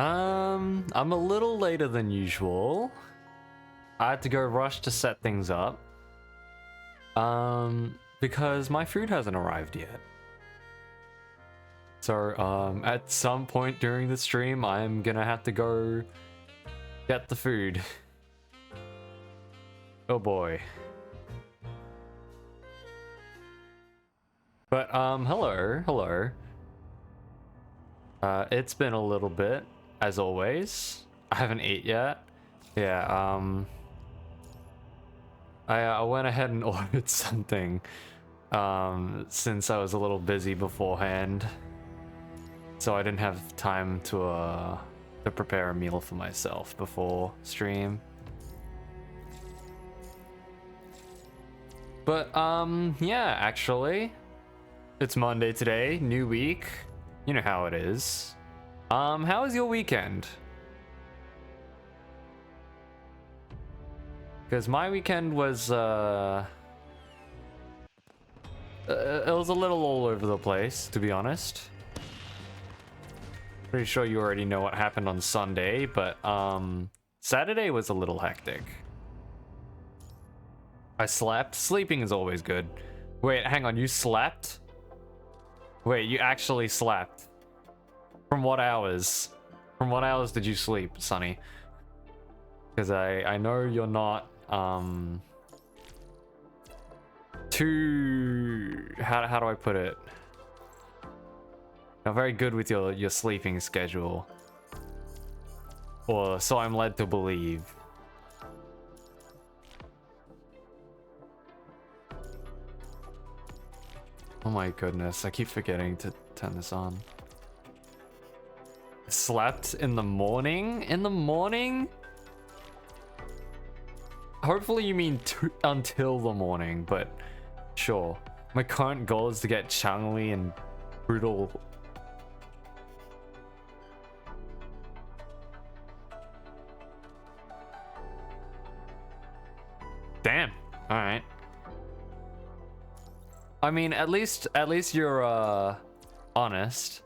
I'm a little later than usual. I had to go rush to set things up. Because my food hasn't arrived yet. So, at some point during the stream, I'm gonna have to go get the food. Oh boy. But, hello. It's been a little bit, as always. I haven't ate yet. Yeah, I went ahead and ordered something, since I was a little busy beforehand. So I didn't have time to prepare a meal for myself before stream. But, yeah, actually, it's Monday today, new week. You know how it is. How was your weekend? Because my weekend was, it was a little all over the place, to be honest. Pretty sure you already know what happened on Sunday, but, Saturday was a little hectic. I slept. Sleeping is always good. Wait, hang on, you slept? Wait, you actually slept? From what hours? From what hours did you sleep, Sonny? Because I know you're not, too... How do I put it? Not very good with your sleeping schedule. Or so I'm led to believe. Oh my goodness, I keep forgetting to turn this on. Slept in the morning? In the morning? Hopefully you mean until the morning, but sure. My current goal is to get Changli and Brutal. Damn. All right. I mean, at least you're honest.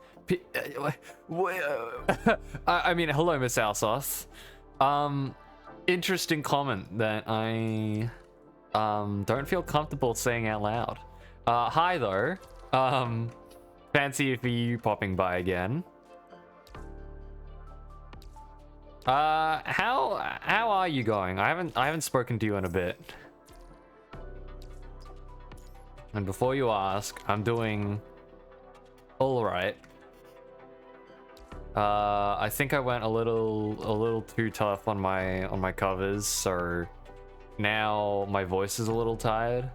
I mean, hello, Miss Alsos. Interesting comment that I don't feel comfortable saying out loud. Hi though. Fancy for you popping by again. How are you going? I haven't spoken to you in a bit. And before you ask, I'm doing all right. I think I went a little too tough on my covers, so now my voice is a little tired.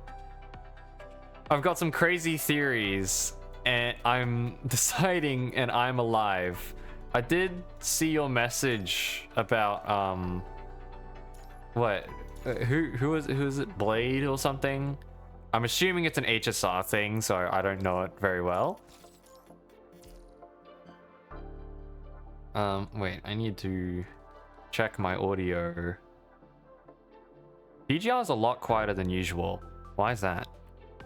I've got some crazy theories, and I'm deciding, and I'm alive. I did see your message about what? Who is it? Blade or something? I'm assuming it's an HSR thing, so I don't know it very well. Wait, I need to check my audio. PGR is a lot quieter than usual. Why is that?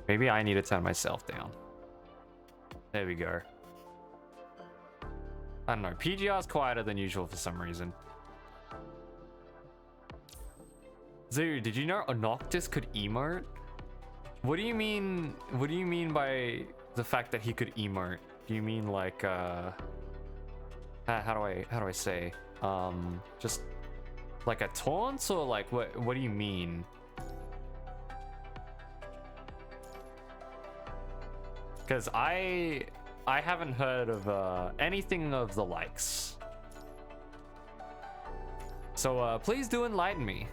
Maybe I need to turn myself down. There we go. I don't know. PGR is quieter than usual for some reason. Zoo, did you know Noctis could emote? What do you mean? What do you mean by the fact that he could emote? Do you mean like how do I say? Just like a taunt, or like what do you mean? Because I haven't heard of anything of the likes. So please do enlighten me.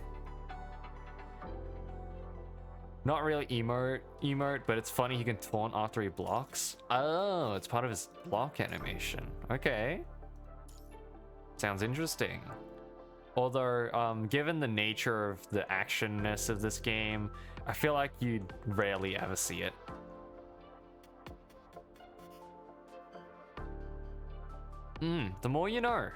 Not really emote, but it's funny he can taunt after he blocks. Oh, it's part of his block animation. Okay. Sounds interesting. Although, given the nature of the actionness of this game, I feel like you'd rarely ever see it. The more you know.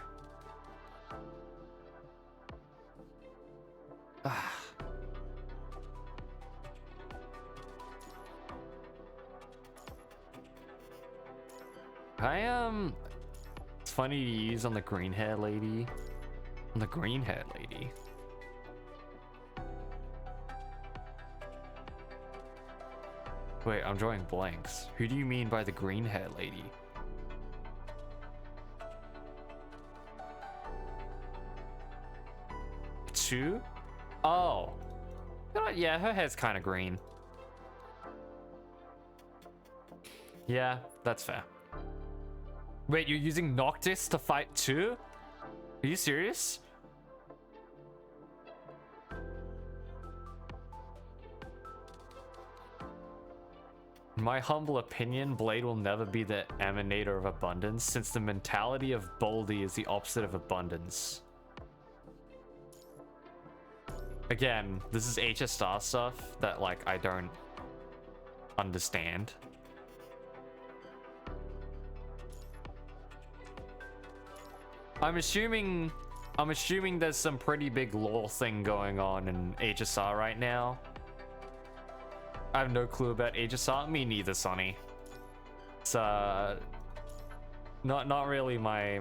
funny to use on the green hair lady. On the green hair lady. Wait, I'm drawing blanks. Who do you mean by the green hair lady? Two? Oh. Yeah, her hair's kind of green. Yeah, that's fair. Wait, you're using Noctis to fight too? Are you serious? In my humble opinion, Blade will never be the emanator of abundance, since the mentality of Boldy is the opposite of abundance. Again, this is HSR stuff that, like, I don't understand. I'm assuming there's some pretty big lore thing going on in HSR right now. I have no clue about HSR. Me neither, Sonny. It's not really my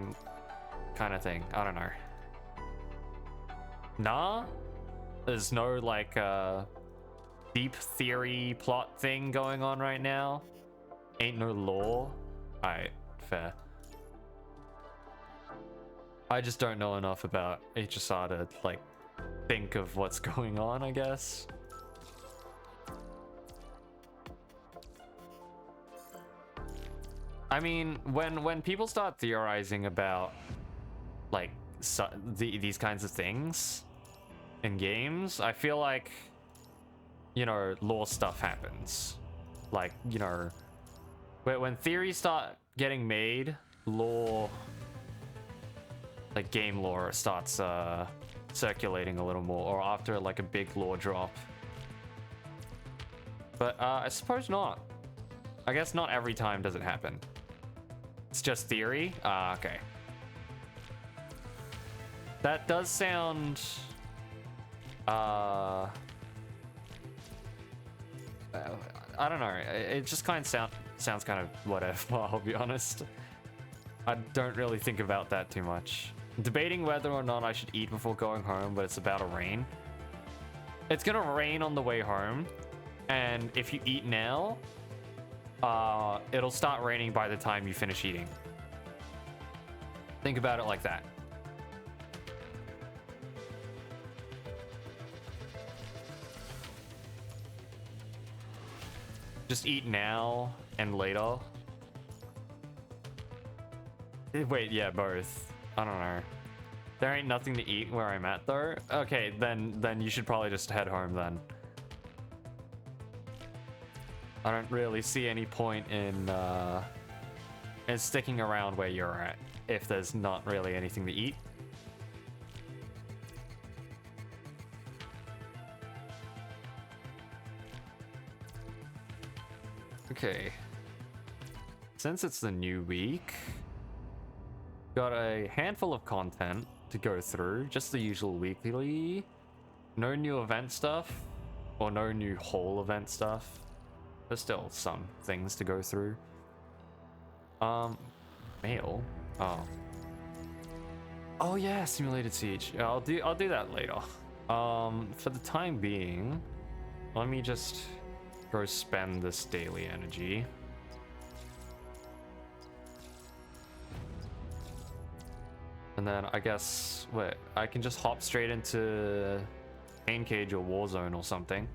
kind of thing. I don't know. Nah? There's no like deep theory plot thing going on right now. Ain't no lore. Alright, fair. I just don't know enough about HSR to like think of what's going on, I guess. I mean, when people start theorizing about like these kinds of things in games, I feel like, you know, lore stuff happens. Like, you know, when theories start getting made, lore, like game lore starts circulating a little more, or after like a big lore drop. But I suppose not. I guess not every time does it happen. It's just theory? Okay. That does sound... I don't know. It just kind of sounds kind of whatever, I'll be honest. I don't really think about that too much. Debating whether or not I should eat before going home, but it's about to rain. It's gonna rain on the way home, and if you eat now, it'll start raining by the time you finish eating. Think about it like that. Just eat now and later. Wait, yeah, both. I don't know. There ain't nothing to eat where I'm at though. Okay, then you should probably just head home then. I don't really see any point in sticking around where you're at if there's not really anything to eat. Okay. Since it's the new week, got a handful of content to go through, just the usual weekly. No new event stuff, or no new whole event stuff. There's still some things to go through. Mail. Oh yeah, simulated siege. Yeah, I'll do that later. For the time being, let me just go spend this daily energy. And then I guess, wait, I can just hop straight into Pain Cage or Warzone or something.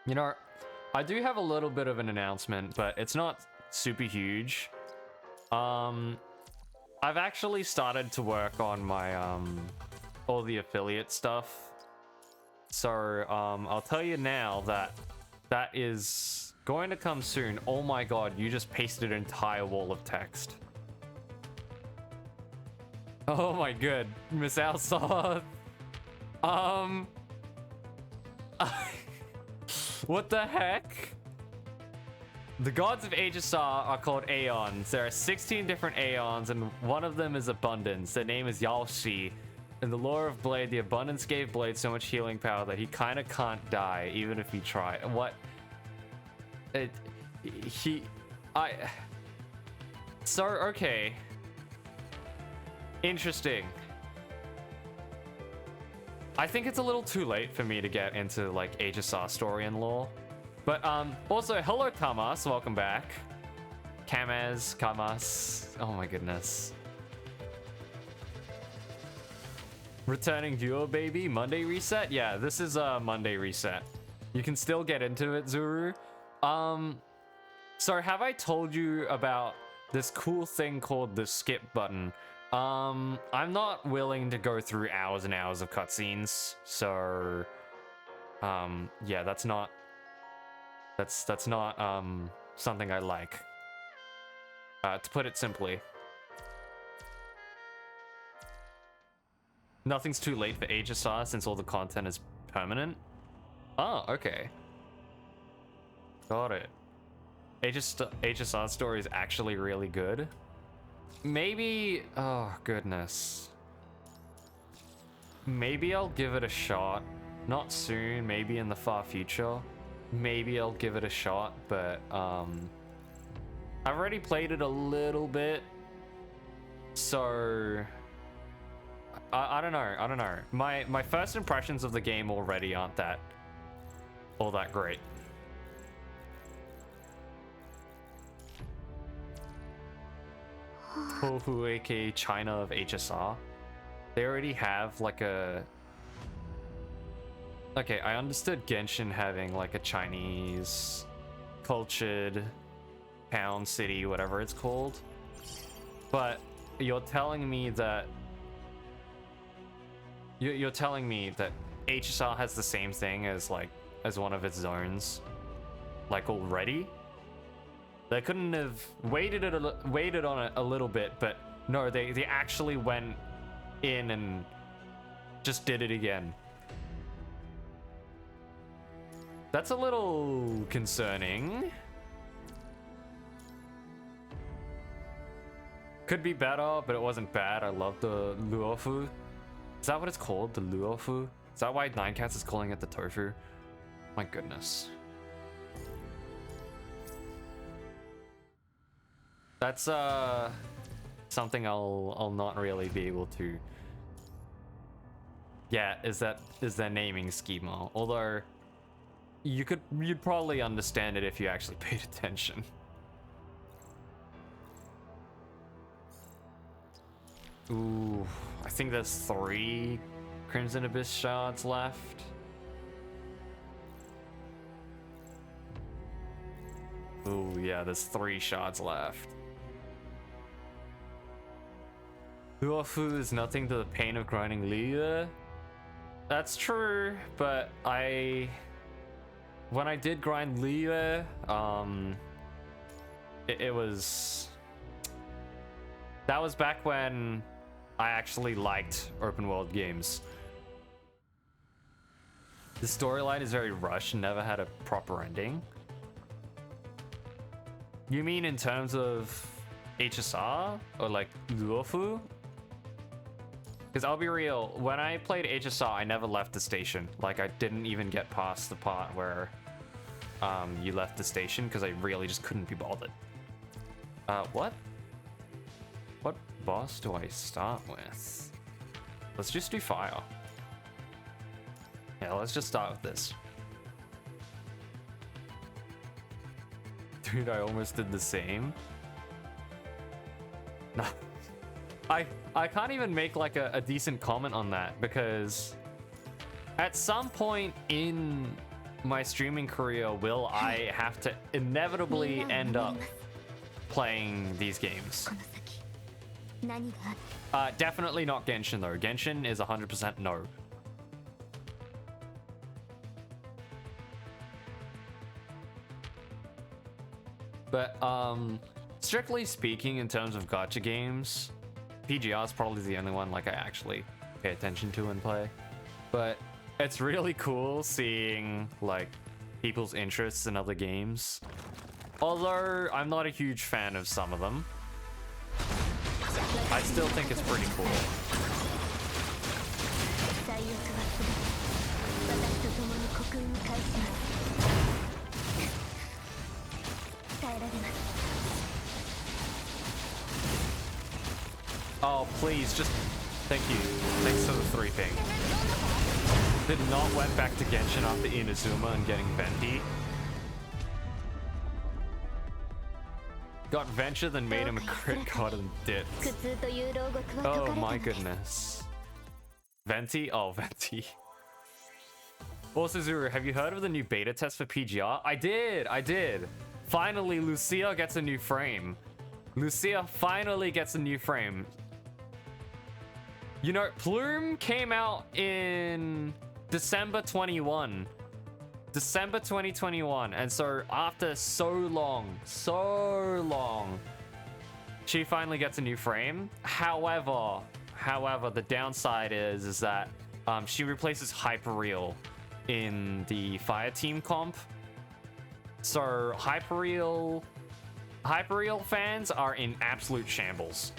You know, I do have a little bit of an announcement, but it's not super huge. I've actually started to work on my all the affiliate stuff. So I'll tell you now that that is going to come soon. Oh my god, you just pasted an entire wall of text. Oh my god, Miss Alsoth. What the heck? The gods of HSR are called Aeons. There are 16 different Aeons, and one of them is Abundance. Their name is Yalshi. In the lore of Blade, the Abundance gave Blade so much healing power that he kind of can't die, even if he tried. What? So, okay. Interesting. I think it's a little too late for me to get into like HSR story and lore. But also, hello Kamas, welcome back. Kamas. Oh my goodness. Returning viewer baby, Monday reset? Yeah, this is a Monday reset. You can still get into it, Zuru. So have I told you about this cool thing called the skip button? I'm not willing to go through hours and hours of cutscenes, so yeah, that's not something I like. To put it simply. Nothing's too late for HSR since all the content is permanent. Oh, okay. Got it. HSR story is actually really good. Maybe, oh goodness. Maybe I'll give it a shot. Not soon, maybe in the far future. Maybe I'll give it a shot, but I've already played it a little bit. So I don't know. My first impressions of the game already aren't that all that great. Tofu, aka China of HSR. They already have like a... Okay, I understood Genshin having like a Chinese cultured town, city, whatever it's called. But you're telling me that... You're telling me that HSR has the same thing as like, as one of its zones, like already? They couldn't have waited on it a little bit, but no, they actually went in and just did it again. That's a little concerning. Could be better, but it wasn't bad. I love the luofu. Is that what it's called? The luofu? Is that why Nine Cats is calling it the tofu? My goodness. That's something I'll not really be able to. Yeah, is their naming schema. Although you'd probably understand it if you actually paid attention. Ooh, I think there's 3 Crimson Abyss shards left. Ooh, yeah, there's 3 shards left. Luofu is nothing to the pain of grinding Liyue. That's true, but when I did grind Liyue, it was... That was back when I actually liked open world games. The storyline is very rushed and never had a proper ending. You mean in terms of HSR or like Luofu? Because I'll be real, when I played HSR, I never left the station. Like, I didn't even get past the part where you left the station because I really just couldn't be bothered. What? What boss do I start with? Let's just do fire. Yeah, let's just start with this. Dude, I almost did the same. No. I can't even make like a decent comment on that because at some point in my streaming career will I have to inevitably end up playing these games. Definitely not Genshin though. Genshin is 100% no. But strictly speaking, in terms of gacha games, PGR is probably the only one like I actually pay attention to and play. But it's really cool seeing like people's interests in other games. Although I'm not a huge fan of some of them, I still think it's pretty cool. Oh, please, just... Thank you. Thanks for the 3 ping. Did not went back to Genshin after Inazuma and getting Venti. Got Venture, then made him a crit god and dipped. Oh my goodness. Venti? Oh, Venti. Also, Zuru, have you heard of the new beta test for PGR? I did. Finally, Lucia gets a new frame. Lucia finally gets a new frame. You know, Plume came out in December 21. December 2021. And so after so long, she finally gets a new frame. However, the downside is that she replaces Hyperreal in the Fireteam comp. So Hyperreal fans are in absolute shambles.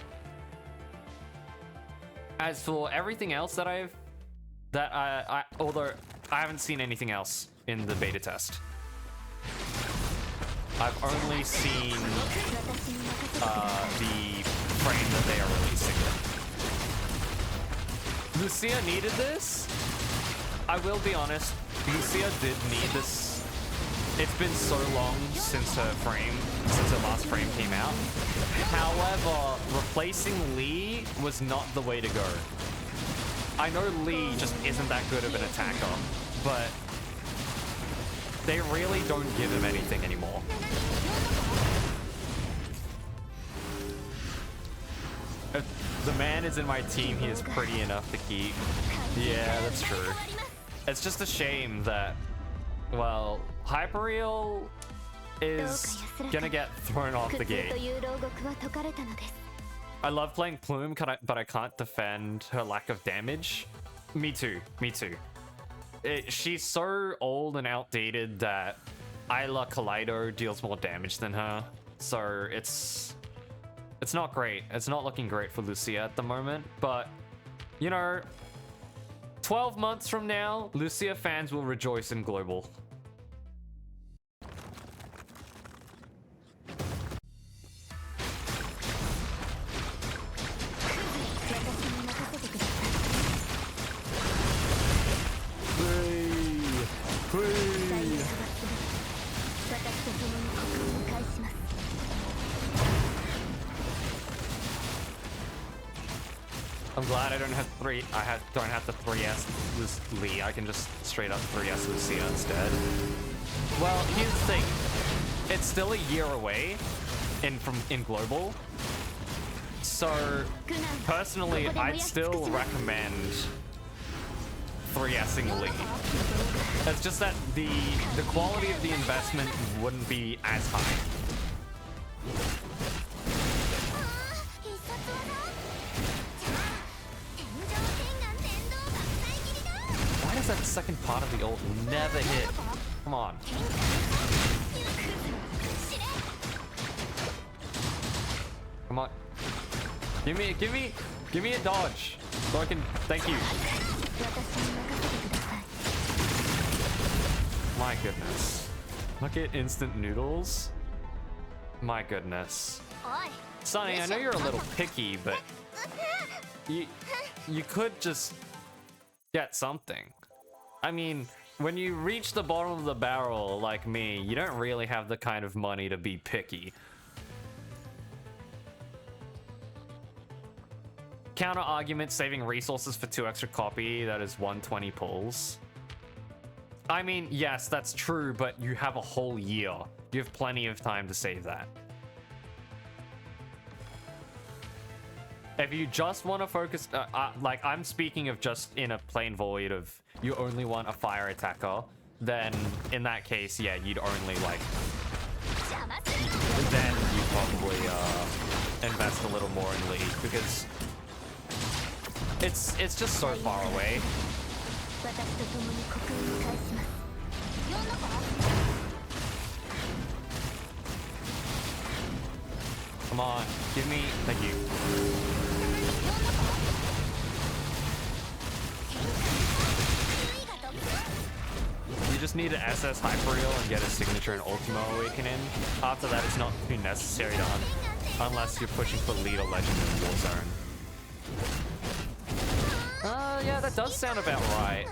As for everything else although I haven't seen anything else in the beta test. I've only seen the frame that they are releasing. Lucia needed this. I will be honest, Lucia did need this. It's been so long since her last frame came out. However, replacing Lee was not the way to go. I know Lee just isn't that good of an attacker, but they really don't give him anything anymore. If the man is in my team, he is pretty enough to keep. Yeah, that's true. It's just a shame that, well, Hyperreal is gonna get thrown off the gate. I love playing Plume, but I can't defend her lack of damage. Me too. She's so old and outdated that Isla Kaleido deals more damage than her. So it's not great. It's not looking great for Lucia at the moment. But, you know, 12 months from now, Lucia fans will rejoice in Global. I'm glad I don't have don't have to 3S Lee. I can just straight up 3S Lucia instead. Well, here's the thing. It's still a year away in Global. So personally, I'd still recommend 3Sing Lee. It's just that the quality of the investment wouldn't be as high. Why does that second part of the ult never hit? Come on. Come on. Give me a dodge so I can. Thank you. My goodness. Look at instant noodles. My goodness. Sonny, I know you're a little picky, but you could just get something. I mean, when you reach the bottom of the barrel like me, you don't really have the kind of money to be picky. Counter argument, saving resources for 2 extra copy, that is 120 pulls. I mean, yes, that's true, but you have a whole year. You have plenty of time to save that. If you just want to focus, like I'm speaking of just in a plain void of you only want a fire attacker, then in that case, yeah, you'd only like, then you'd probably invest a little more in Lee, because it's just so far away. Come on, give me, thank you. You just need to SS Hyperreal and get a signature in Ultimo Awakening. After that, it's not too necessary to unless you're pushing for Leader Legend in Warzone. Yeah, that does sound about right.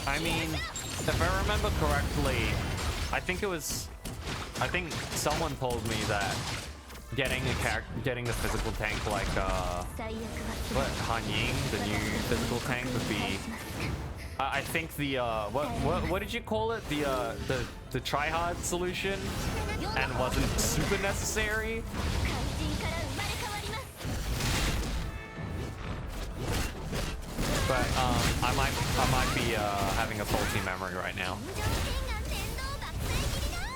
I mean, if I remember correctly, I think someone told me that getting the physical tank like what Han Ying, the new physical tank, would be. I think the what did you call it? The try-hard solution, and wasn't super necessary. But I might be having a faulty memory right now.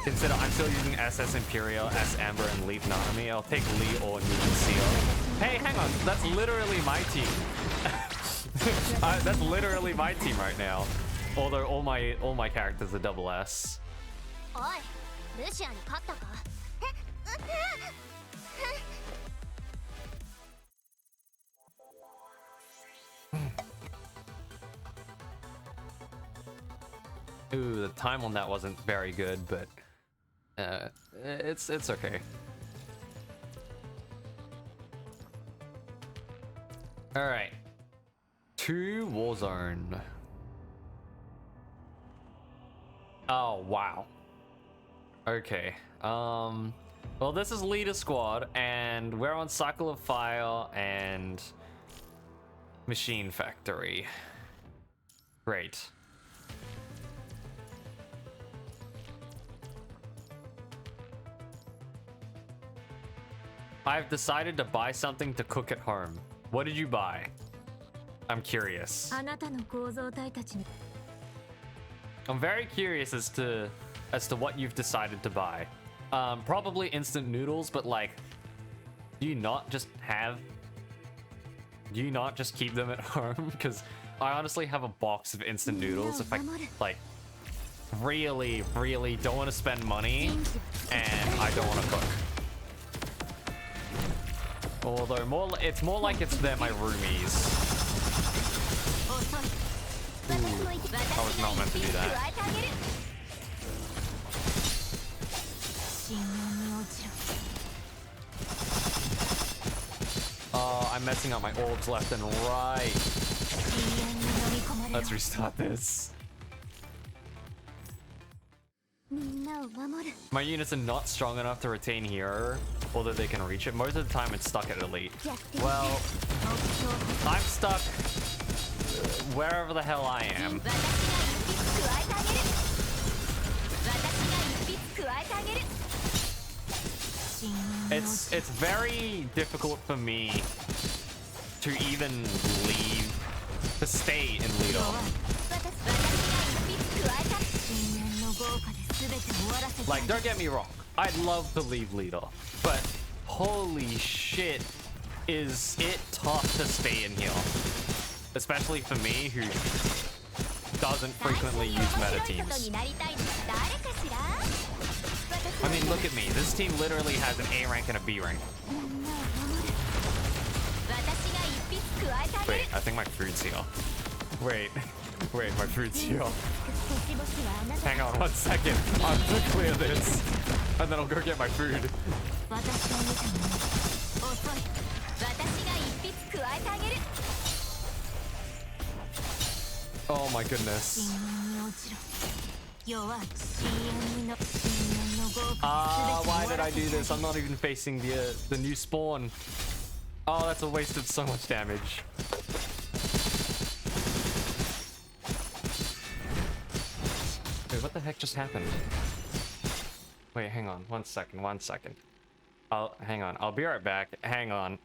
Consider I'm still using SS Imperial, S Amber, and Leap Nanami. I'll take Lee or Newton Seal. Hey, hang on, that's literally my team. That's literally my team right now. Although all my characters are double S. Ooh, the time on that wasn't very good, but it's okay. All right, to Warzone. Oh wow. Okay. Well, this is Leader Squad, and we're on Cycle of Fire and Machine Factory. Great. I've decided to buy something to cook at home. What did you buy? I'm curious. I'm very curious as to what you've decided to buy. Probably instant noodles, but like, do you not just keep them at home? Because I honestly have a box of instant noodles if I like really don't want to spend money and I don't want to cook. Although it's more like they're my roomies. Ooh, I was not meant to do that. Oh, I'm messing up my orbs left and right. Let's restart this. My units are not strong enough to retain hero, although they can reach it. Most of the time it's stuck at elite. Well, I'm stuck wherever the hell I am. It's very difficult for me to even to stay in lead off. Like, don't get me wrong, I'd love to leave lead off, but holy shit, is it tough to stay in here. Especially for me, who doesn't frequently use meta teams. I mean, look at me. This team literally has an A rank and a B rank. Wait, I think my food's here. Wait, my food's here. Hang on 1 second. I have to clear this, and then I'll go get my food. Oh my goodness. Why did I do this? I'm not even facing the new spawn. Oh, that's a waste of so much damage. Wait, what the heck just happened? Wait, hang on. 1 second. Hang on. I'll be right back. Hang on.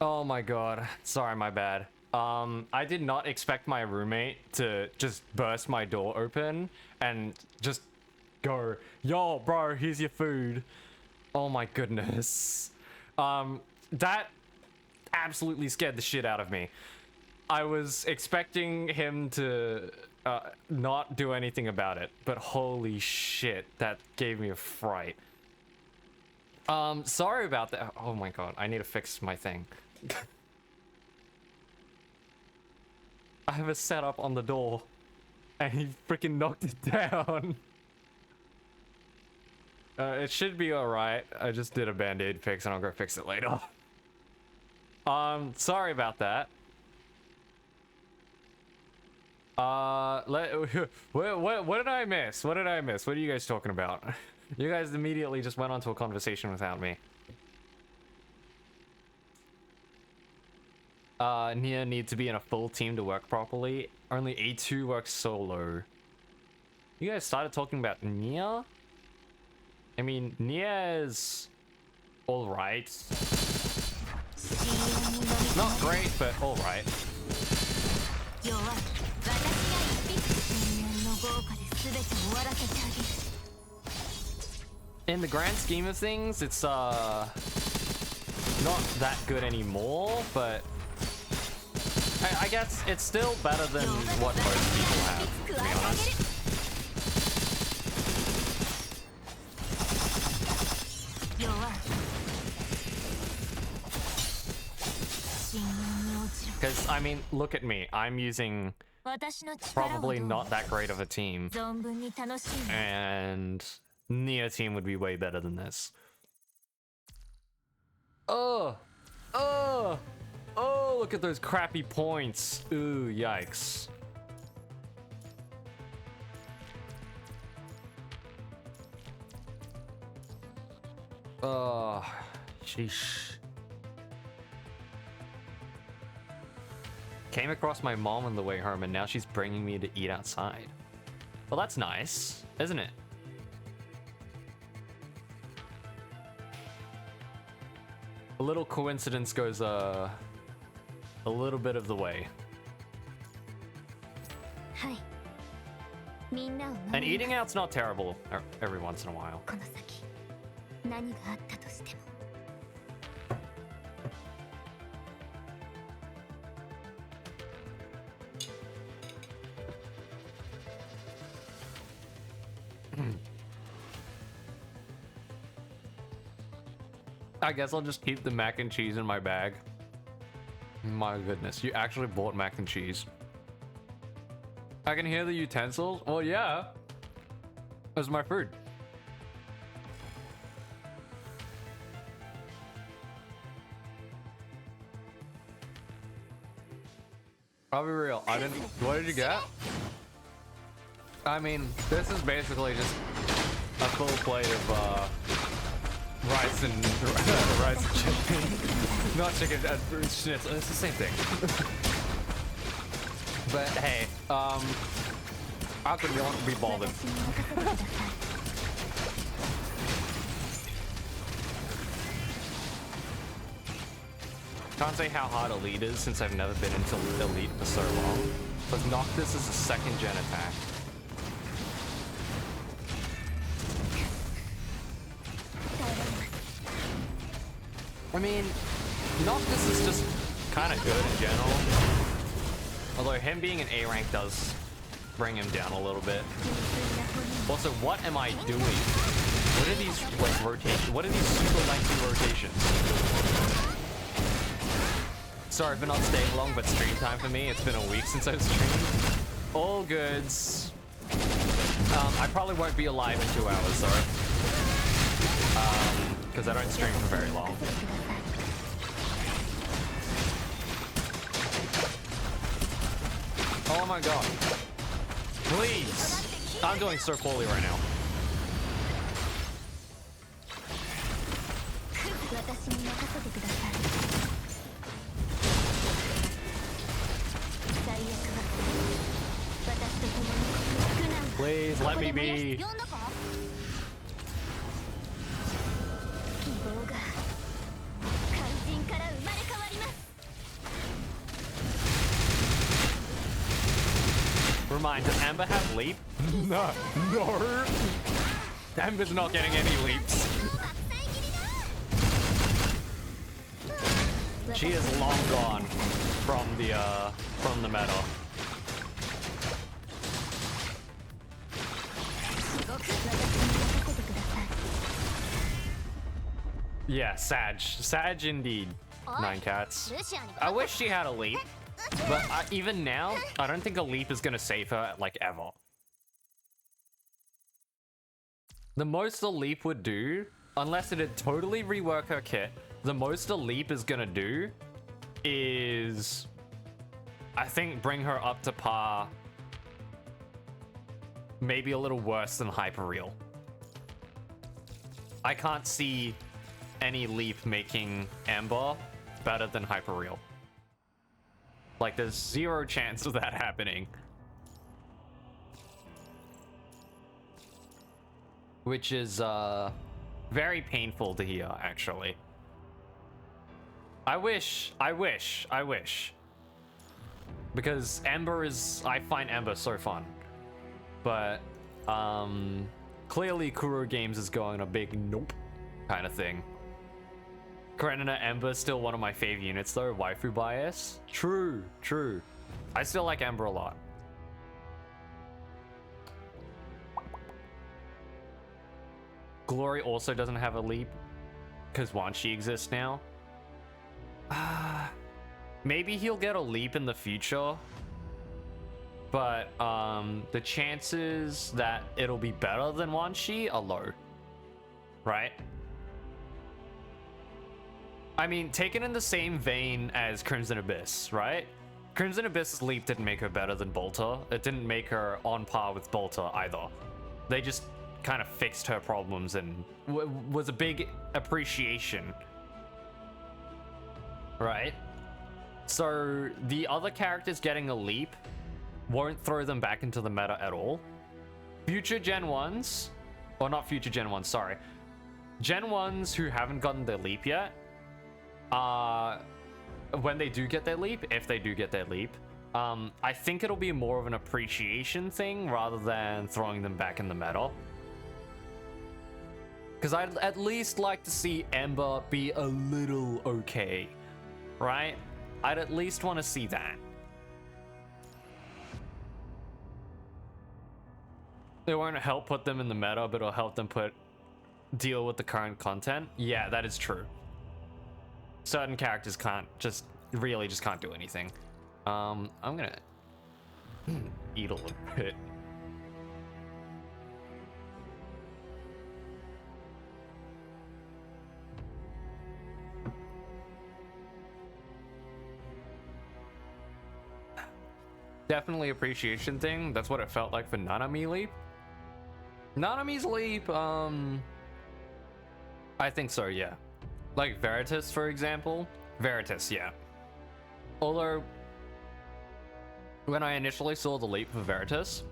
Oh my god. Sorry, my bad. I did not expect my roommate to just burst my door open and just go, yo, bro, here's your food. Oh my goodness. That absolutely scared the shit out of me. I was expecting him to not do anything about it, but holy shit, that gave me a fright. Sorry about that. Oh my god, I need to fix my thing. I have a setup on the door, and he freaking knocked it down. It should be alright. I just did a band-aid fix, and I'll go fix it later. Sorry about that. What did I miss? What did I miss? What are you guys talking about? You guys immediately just went on to a conversation without me. Nia needs to be in a full team to work properly. Only A2 works solo. You guys started talking about Nia? I mean, Nia is alright. Not great, but alright. In the grand scheme of things, it's not that good anymore, but I guess it's still better than what most people have, to be honest. Because, I mean, look at me. I'm using probably not that great of a team. And Nia team would be way better than this. Oh, look at those crappy points. Ooh, yikes. Oh, sheesh. Came across my mom on the way home, and now she's bringing me to eat outside. Well, that's nice, isn't it? A little coincidence goes a little bit of the way. And eating out's not terrible every once in a while. I guess I'll just keep the mac and cheese in my bag. My goodness, you actually bought mac and cheese. I can hear the utensils. Well, yeah. That's my food. I'll be real. I didn't. What did you get? I mean, this is basically just a full plate of rice and rice and chicken. Not chicken, schnitzel. It's the same thing. But hey, how could you want to be bothered? Can't say how hard Elite is since I've never been into Elite for so long. But Noctis is a second gen attack. I mean, Noctis is just kind of good in general. Although him being an A rank does bring him down a little bit. Also, what am I doing? What are these, like, rotations? What are these super lengthy rotations? Sorry for not staying long, but stream time for me. It's been a week since I've streamed. All goods. I probably won't be alive in 2 hours, sorry. Because I don't stream for very long. Oh my god. Please! I'm doing so poorly right now. Please, let me be. mind. Does Amber have leap? No. No. Amber's not getting any leaps. She is long gone from the meta. Yeah, Sag indeed. 9cats. I wish she had a leap, but even now, I don't think a leap is gonna save her like ever. The most a leap would do, unless it'd totally rework her kit, the most a leap is gonna do is, I think, bring her up to par, maybe a little worse than Hyperreal. I can't see any leap making Amber better than Hyperreal. Like, there's zero chance of that happening. Which is very painful to hear, actually. I wish. Because Amber is, I find Amber so fun. But clearly Kuro Games is going a big nope kind of thing. Karenina Amber still one of my fave units though, waifu bias. True. I still like Amber a lot. Glory also doesn't have a leap because Wan Shi exists now. Maybe he'll get a leap in the future, but the chances that it'll be better than Wan Shi are low, right? I mean, taken in the same vein as Crimson Abyss, right? Crimson Abyss's leap didn't make her better than Bolter. It didn't make her on par with Bolter either. They just kind of fixed her problems and was a big appreciation, right? So the other characters getting a leap won't throw them back into the meta at all. Future Gen 1s, or not future Gen 1s, sorry. Gen 1s who haven't gotten their leap yet, when they do get their leap, if they do get their leap, I think it'll be more of an appreciation thing rather than throwing them back in the meta. Because I'd at least like to see Ember be a little okay, right? I'd at least want to see that. It won't help put them in the meta, but it'll help them deal with the current content. Yeah, that is true. Certain characters really just can't do anything. I'm gonna eat a little bit. Definitely appreciation thing. That's what it felt like for Nanami Leap. Nanami's Leap, I think so, yeah. Like Veritas, for example. Veritas, yeah. Although, when I initially saw the leap for Veritas,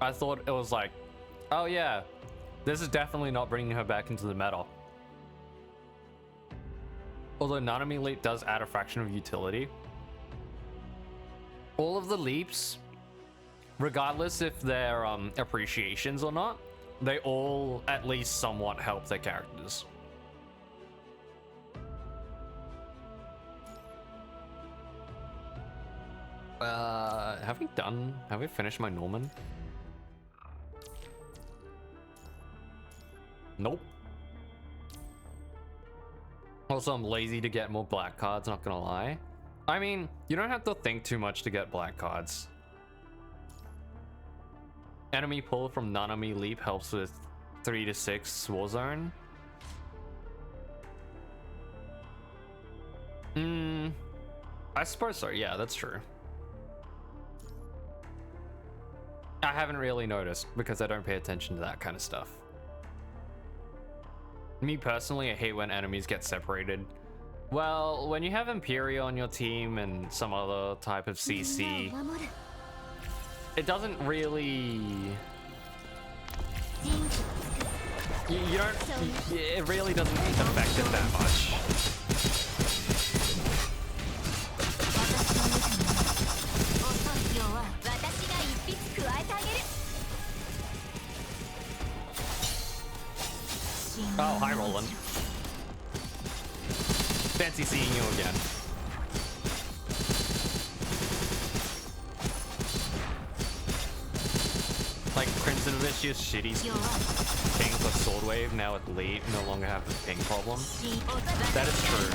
I thought it was like, oh yeah, this is definitely not bringing her back into the meta. Although Nanami Leap does add a fraction of utility. All of the leaps, regardless if they're appreciations or not, they all at least somewhat help their characters. Have we finished my Norman? Nope. Also, I'm lazy to get more black cards, not gonna lie. I mean, you don't have to think too much to get black cards. Enemy pull from Nanami Leap helps with 3 to 6 Warzone. I suppose so, yeah, that's true. I haven't really noticed because I don't pay attention to that kind of stuff. Me personally, I hate when enemies get separated. Well, when you have Imperia on your team and some other type of CC, it doesn't really... You don't... It really doesn't affect it that much. Oh, hi, Roland. Fancy seeing you again. Like, Crimson Vicious shitty ping for Sword Wave, now with Elite no longer have the ping problem. That is true.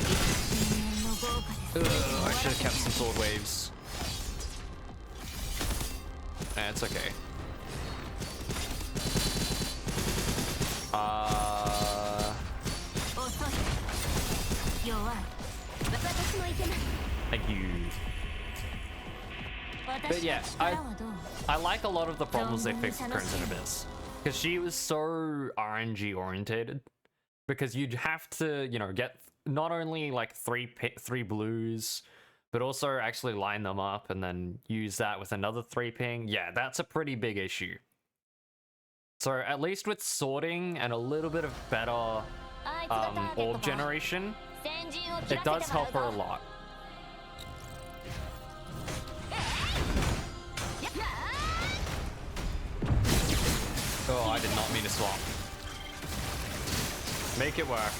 Ugh, I should have kept some Sword Waves. It's okay. Thank you. But yeah, I like a lot of the problems they fixed with Crimson Abyss. Because she was so RNG orientated. Because you'd have to, you know, get not only like three blues, but also actually line them up and then use that with another 3 ping. Yeah, that's a pretty big issue. So at least with sorting and a little bit of better orb generation, it does help her a lot. Oh, I did not mean to swap. Make it work.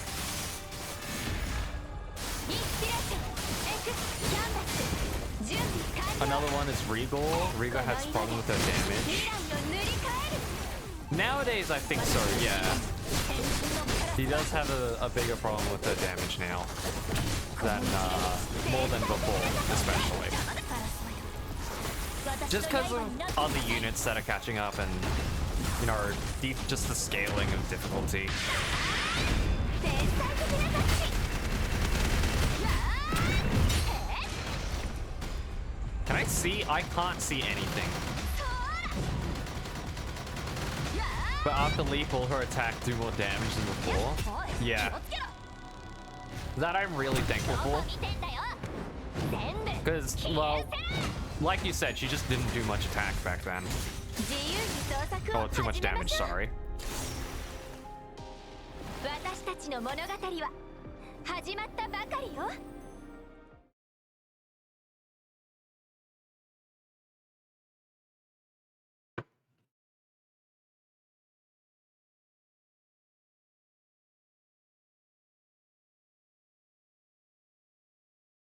Another one is Regal. Regal has a problem with her damage. Nowadays, I think so, yeah. He does have a bigger problem with her damage now. Than, more than before, especially. Just because of other units that are catching up and, you know, just the scaling of difficulty. Can I see? I can't see anything. But after Leap, will her attack do more damage than before? Yeah. That I'm really thankful for. Because, well, like you said, she just didn't do much attack back then. Oh, too much damage, sorry.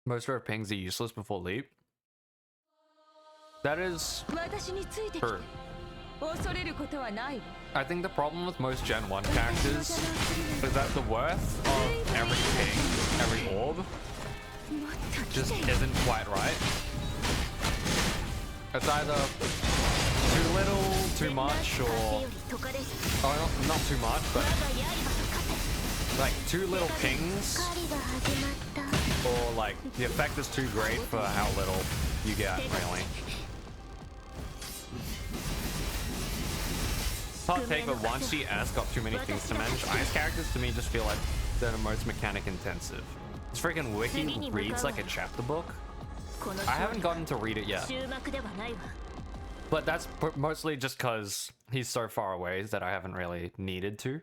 Most of her pings are useless before Leap. That is true. I think the problem with most Gen 1 characters is that the worth of every ping, every orb, just isn't quite right. It's either too little, too much, or... Oh, not too much, but... like, too little pings, or like, the effect is too great for how little you get, really. Hot take, but once she has got too many things to manage, Ice characters to me just feel like they're the most mechanic intensive. This freaking wiki reads like a chapter book. I haven't gotten to read it yet. But that's mostly just because he's so far away that I haven't really needed to.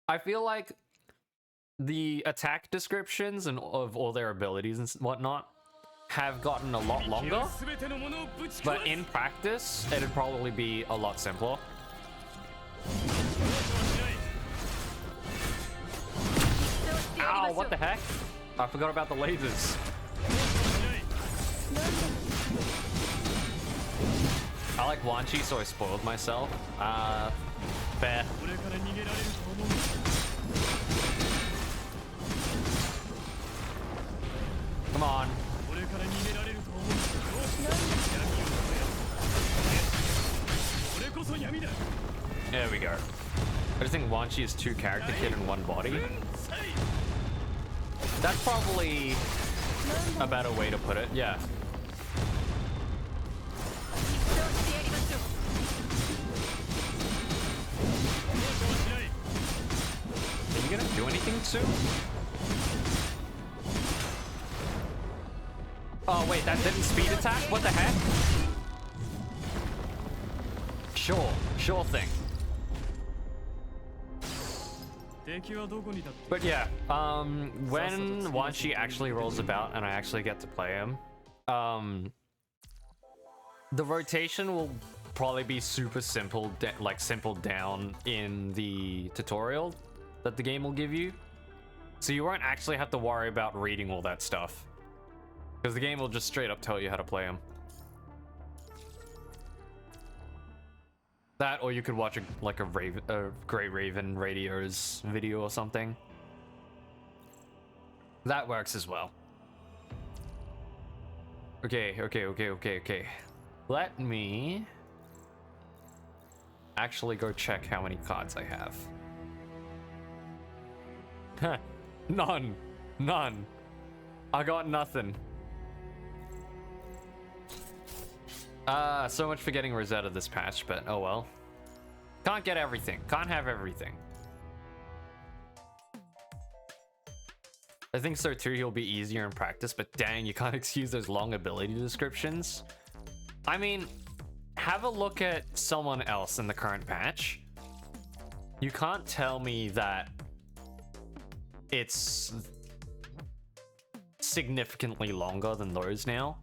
I feel like the attack descriptions and of all their abilities and whatnot have gotten a lot longer, but in practice, it'd probably be a lot simpler. Ow, what the heck? I forgot about the lasers. I like Wan Chi, so I spoiled myself. Fair. Come on. There we go. I just think Wan Chi is 2 character kit in 1 body. That's probably a better way to put it, yeah. Are you gonna do anything soon? Oh wait, that didn't speed attack? What the heck? Sure thing. But yeah, when Wan Chi actually rolls about and I actually get to play him, the rotation will probably be super simple, like simpled down in the tutorial that the game will give you. So you won't actually have to worry about reading all that stuff, because the game will just straight up tell you how to play them. That, or you could watch a Grey Raven Radio's video or something. That works as well. Okay. Let me actually go check how many cards I have. None. I got nothing. So much for getting Rosetta this patch, but oh well. Can't get everything. Can't have everything. I think so too, he'll be easier in practice, but dang, you can't excuse those long ability descriptions. I mean, have a look at someone else in the current patch. You can't tell me that it's significantly longer than those now.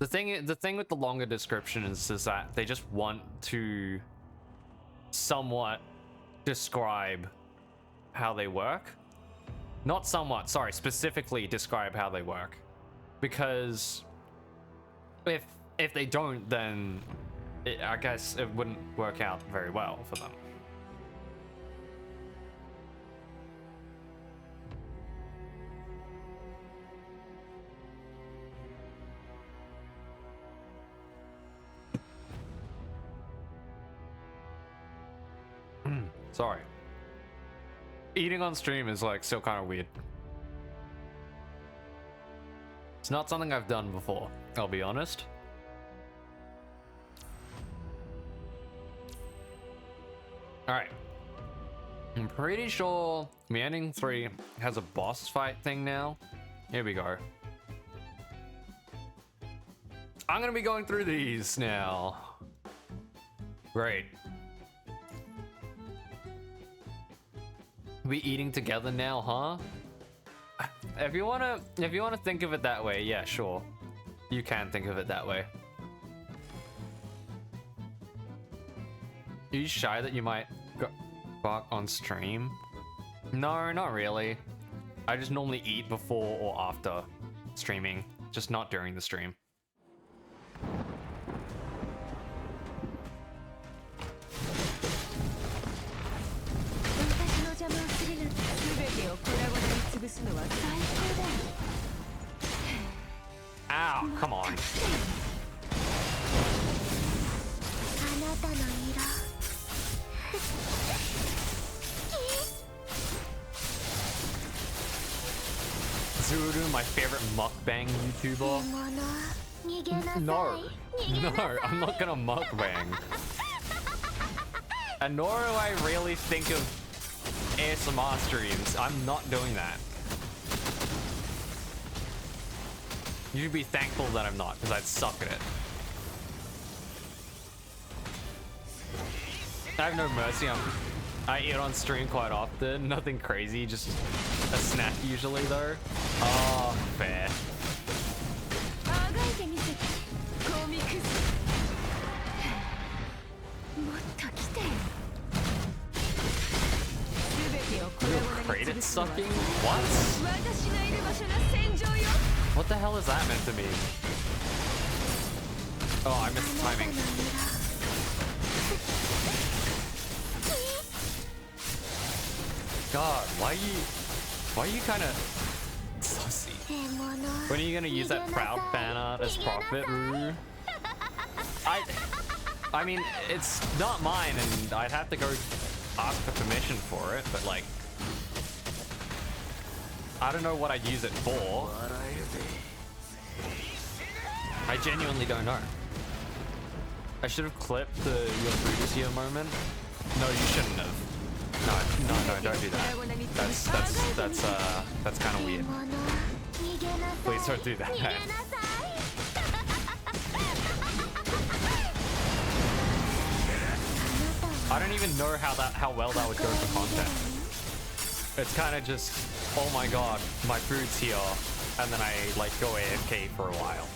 The thing with the longer descriptions is that they just want to somewhat describe how they work. Not somewhat, sorry, specifically describe how they work. Because if they don't, then I guess it wouldn't work out very well for them. Sorry. Eating on stream is like still kind of weird. It's not something I've done before, I'll be honest. Alright. I'm pretty sure Meanding 3 has a boss fight thing now. Here we go. I'm gonna be going through these now. Great. We eating together now, huh? If you wanna think of it that way, yeah, sure. You can think of it that way. Are you shy that you might bark on stream? No, not really. I just normally eat before or after streaming, just not during the stream. Ow, come on. Zuru, my favorite mukbang YouTuber. No, I'm not gonna mukbang. And nor do I really think of ASMR streams. I'm not doing that. You should be thankful that I'm not, because I'd suck at it. I have no mercy. I eat on stream quite often. Nothing crazy, just a snack usually though. Oh, fair. You're great at sucking? What? What the hell is that meant to mean? Oh, I missed the timing. God, why are you kind of sussy? When are you gonna use that proud fan art as profit, Ruru? I mean, it's not mine, and I'd have to go ask for permission for it, but like, I don't know what I'd use it for. I genuinely don't know. I should have clipped the your Brutus moment. No, you shouldn't have. No, don't do that. That's kind of weird. Please don't do that. I don't even know how well that would go for content. It's kind of just, oh my god, my food's here. and then I like go AFK for a while.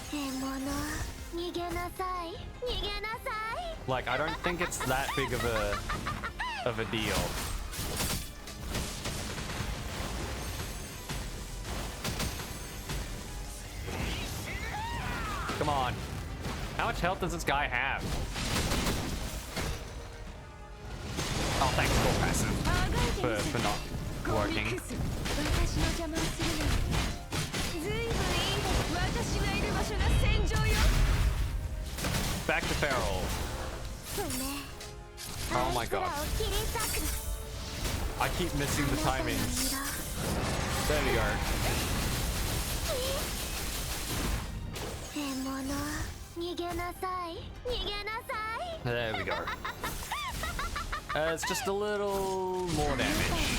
Like, I don't think it's that big of a deal. Come on. How much health does this guy have? Oh, thanks for passive. For not working. Back to Feral. Oh my god. I keep missing the timings. There we go. There we go. It's just a little more damage.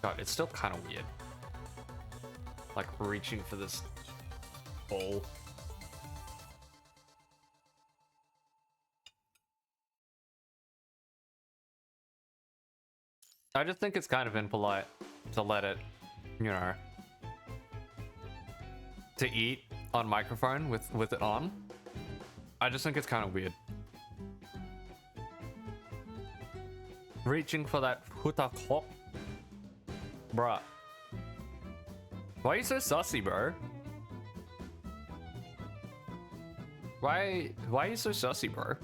God, it's still kind of weird. Like reaching for this ball. I just think it's kind of impolite to let it, you know, to eat on microphone with it on. I just think it's kind of weird. Reaching for that hutakok. Bruh. Why are you so sussy, bro? Why are you so sussy, bro?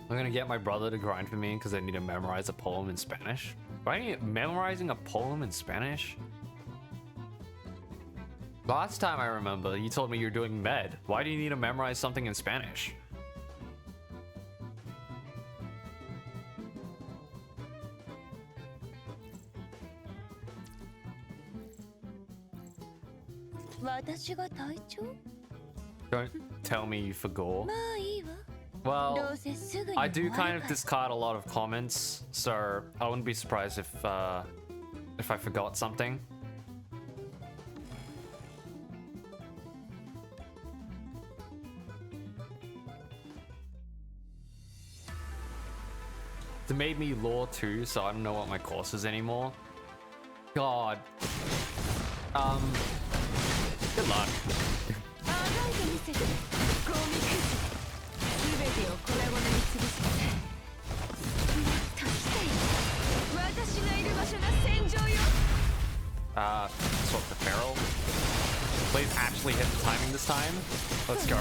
I'm gonna get my brother to grind for me because I need to memorize a poem in Spanish. Why are you memorizing a poem in Spanish? Last time I remember, you told me you're doing med. Why do you need to memorize something in Spanish? Don't tell me you forgot. Well, I do kind of discard a lot of comments, so I wouldn't be surprised if I forgot something. It made me law too, so I don't know what my course is anymore. God. Good luck. Swap the Feral. Please actually hit the timing this time. Let's go.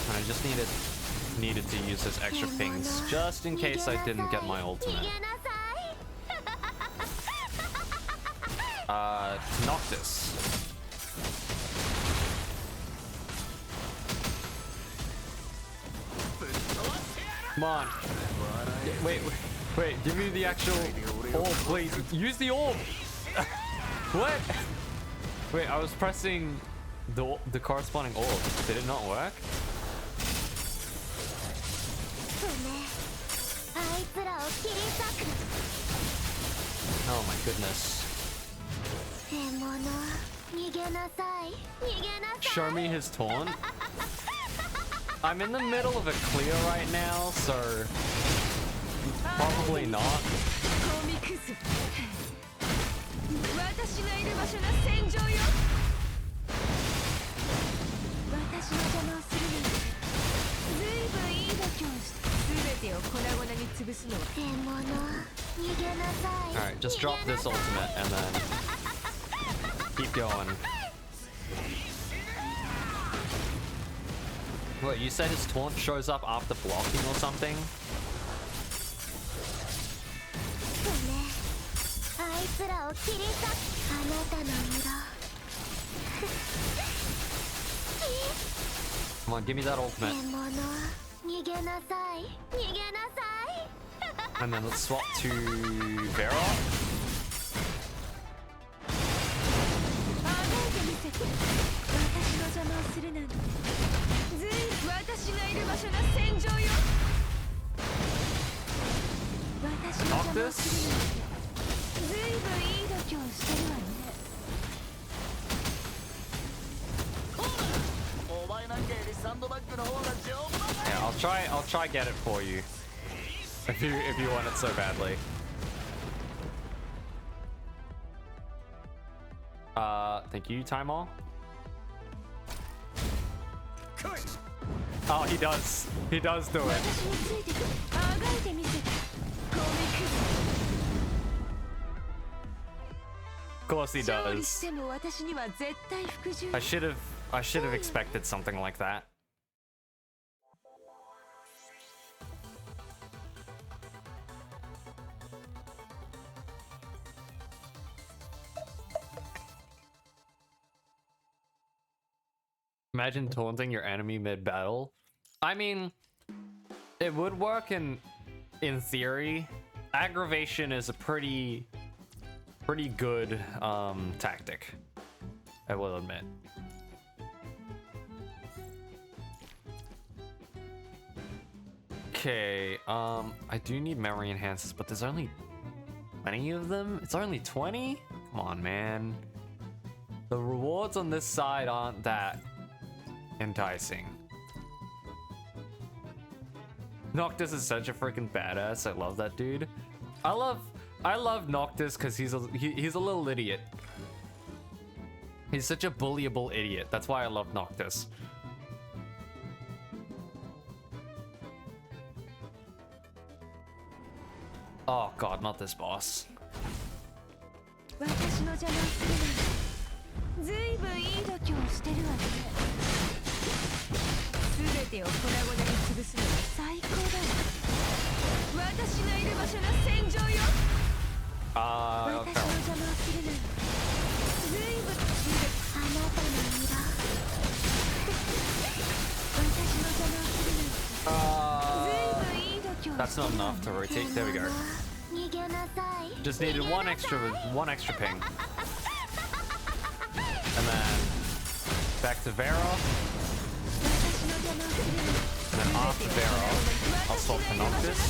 And I just needed to use his extra pings just in case I didn't get my ultimate. Noctis. Come on. Wait, give me the actual orb, please. Use the orb! What? Wait, I was pressing the corresponding orb. Did it not work? Oh my goodness. Show me his taunt. I'm in the middle of a clear right now, so probably not. Alright, just drop this ultimate and then keep going. What, you said his taunt shows up after blocking or something? Come on, give me that ultimate. And then let's swap to Vera. Noctis. try get it for you. If you want it so badly. Thank you, Timor. Oh, he does. He does do it. Of course he does. I should have expected something like that. Imagine taunting your enemy mid-battle. I mean, it would work in theory. Aggravation is a pretty good tactic, I will admit. Okay, I do need memory enhancers, but there's only 20 of them? It's only 20? Come on, man. The rewards on this side aren't that enticing. Noctis is such a freaking badass. I love that dude. I love Noctis because he's a little idiot. He's such a bullyable idiot. That's why I love Noctis. Oh god, not this boss. Okay. That's not enough to rotate. There we go. Just needed one extra ping. And then back to Vera. And then after Vera, I'll swap to Noctis.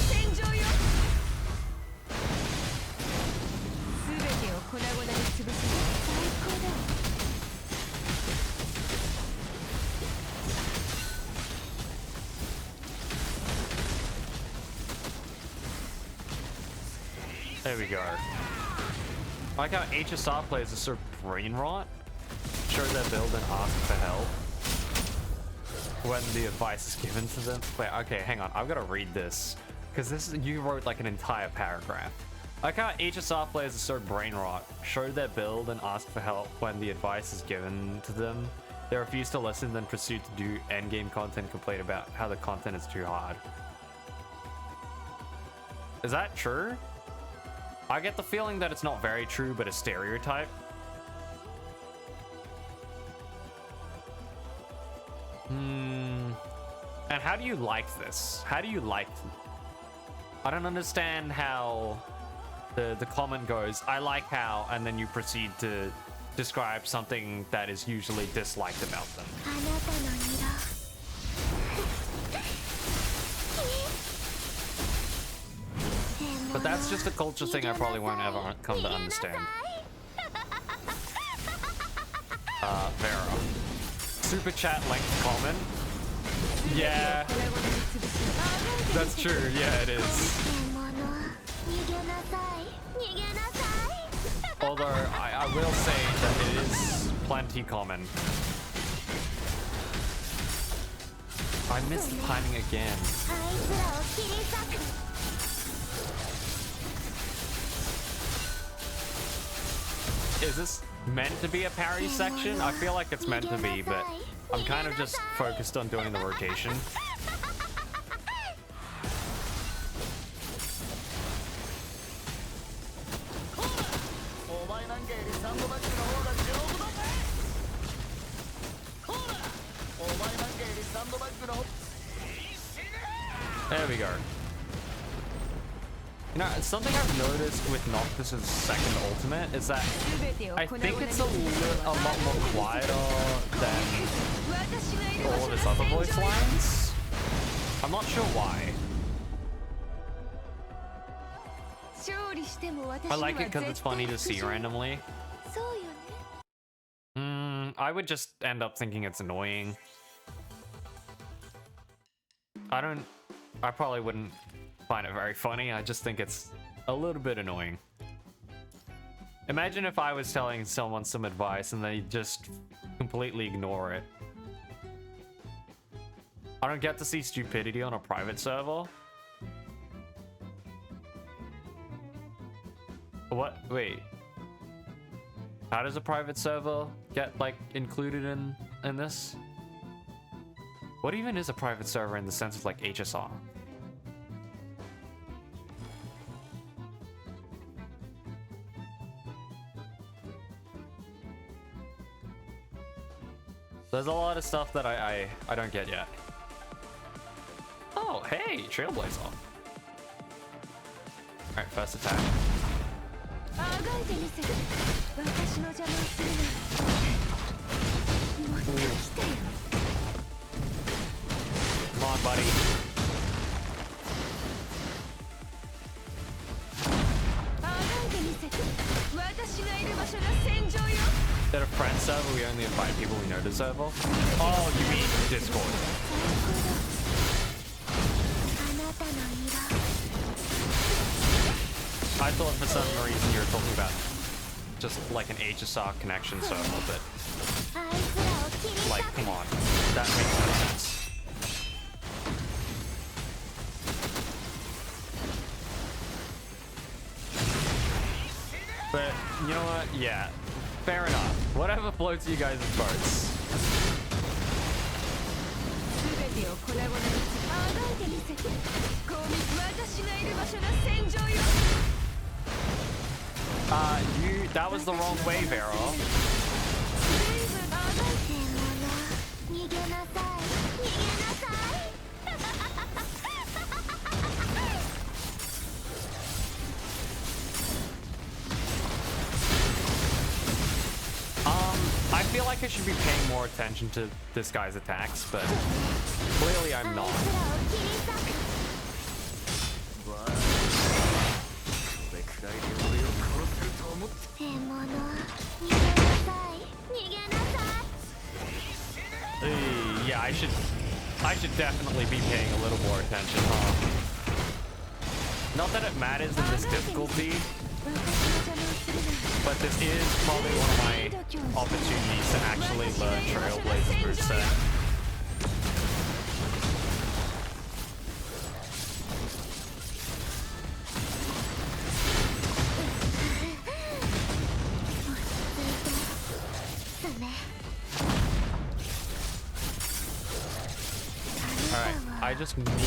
There we go. I like how HSR players are so brain rot. Show their build and ask for help when the advice is given to them. Wait, okay, hang on. I've got to read this because you wrote like an entire paragraph. I like how HSR players are so brain rot. Show their build and ask for help when the advice is given to them. They refuse to listen, then proceed to do endgame content, complain about how the content is too hard. Is that true? I get the feeling that it's not very true, but a stereotype. And how do you like this? How do you like... I don't understand how the comment goes, I like how, and then you proceed to describe something that is usually disliked about them. But that's just a culture thing I probably won't ever come to understand. Vera. Super chat length comment. Yeah. That's true, yeah it is. Although, I will say that it is plenty common. I missed timing again. Is this meant to be a parry section? I feel like it's meant to be, but I'm kind of just focused on doing the rotation. There we go. You know, something I've noticed with Noctis' second ultimate is that I think it's a lot more quieter than all of his other voice lines. I'm not sure why. I like it because it's funny to see randomly. I would just end up thinking it's annoying. I probably wouldn't find it very funny. I just think it's a little bit annoying. Imagine if I was telling someone some advice and they just completely ignore it. I don't get to see stupidity on a private server. What? Wait. How does a private server get, like, included in this? What even is a private server in the sense of, like, HSR? There's a lot of stuff that I don't get yet. Oh, hey, Trailblazer. Alright, first attack. Come on, buddy. Is that a friend server? We only invite people we know to server? Oh, you mean Discord. I thought for some reason you were talking about just like an HSR connection server, but like, come on, that makes no sense. But you know what? Yeah, fair enough. Whatever floats you guys' boats. That was the wrong way, Vera. I feel like I should be paying more attention to this guy's attacks, but clearly I'm not. Yeah, I should definitely be paying a little more attention, huh? Not that it matters in this difficulty, but this is probably one of my opportunities to actually learn Trailblazer's moveset. Alright, I just need to get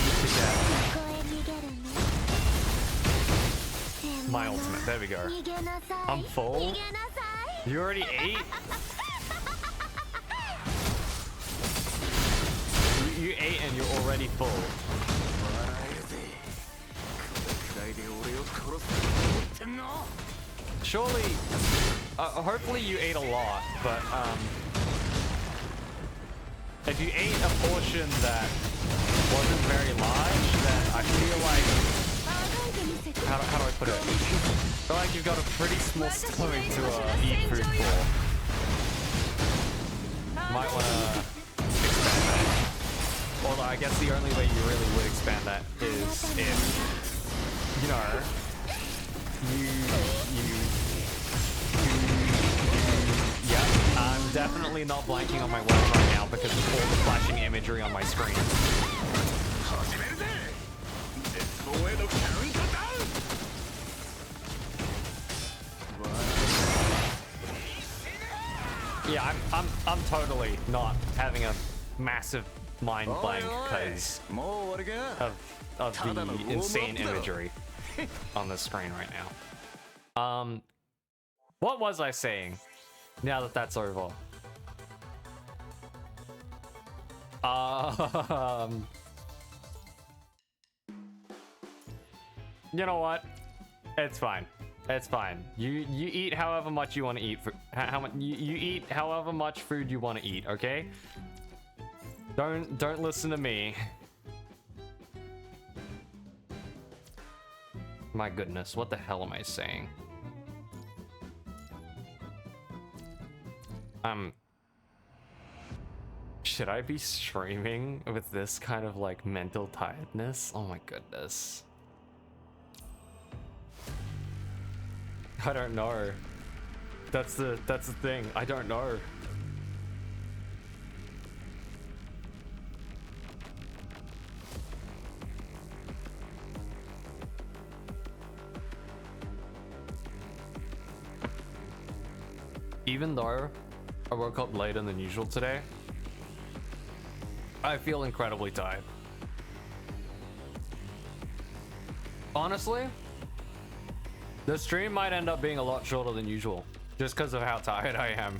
my ultimate. There we go. I'm full. You already ate? You ate and you're already full. Surely, hopefully you ate a lot, but if you ate a portion that wasn't very large, then I feel like, how do I put it? I feel like you've got a pretty small stomach to eat food for. Might want to expand that. Although I guess the only way you really would expand that is if, you know, yeah, I'm definitely not blanking on my words right now because of all the flashing imagery on my screen. Yeah, I'm totally not having a massive mind blank because of the insane imagery on the screen right now. What was I saying? Now that that's over. You know what? It's fine. It's fine. You eat however much you want to eat. How much you eat however much food you want to eat. Okay. Don't listen to me. My goodness, what the hell am I saying? Should I be streaming with this kind of like mental tiredness? Oh my goodness. I don't know. That's the thing. I don't know. Even though I woke up later than usual today, I feel incredibly tired. Honestly, the stream might end up being a lot shorter than usual, just because of how tired I am.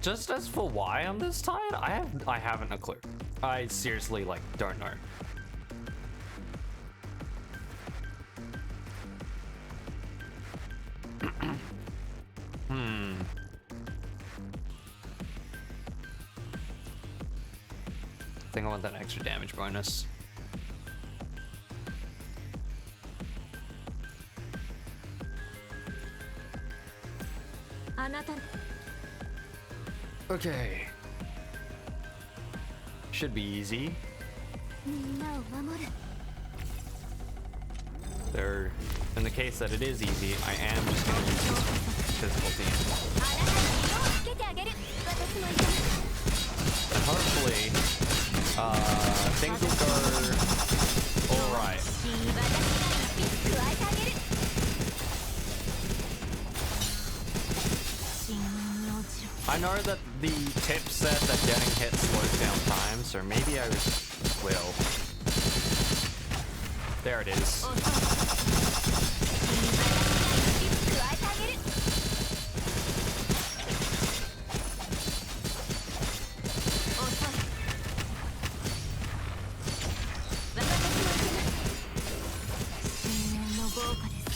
Just as for why I'm this tired, I haven't a clue. I seriously like don't know. I think I want that extra damage bonus. Okay. Should be easy. There, in the case that it is easy, I am just going to use physical team. And hopefully, things will go alright. I know that the tip said that getting hit slows down time, so maybe I will. There it is.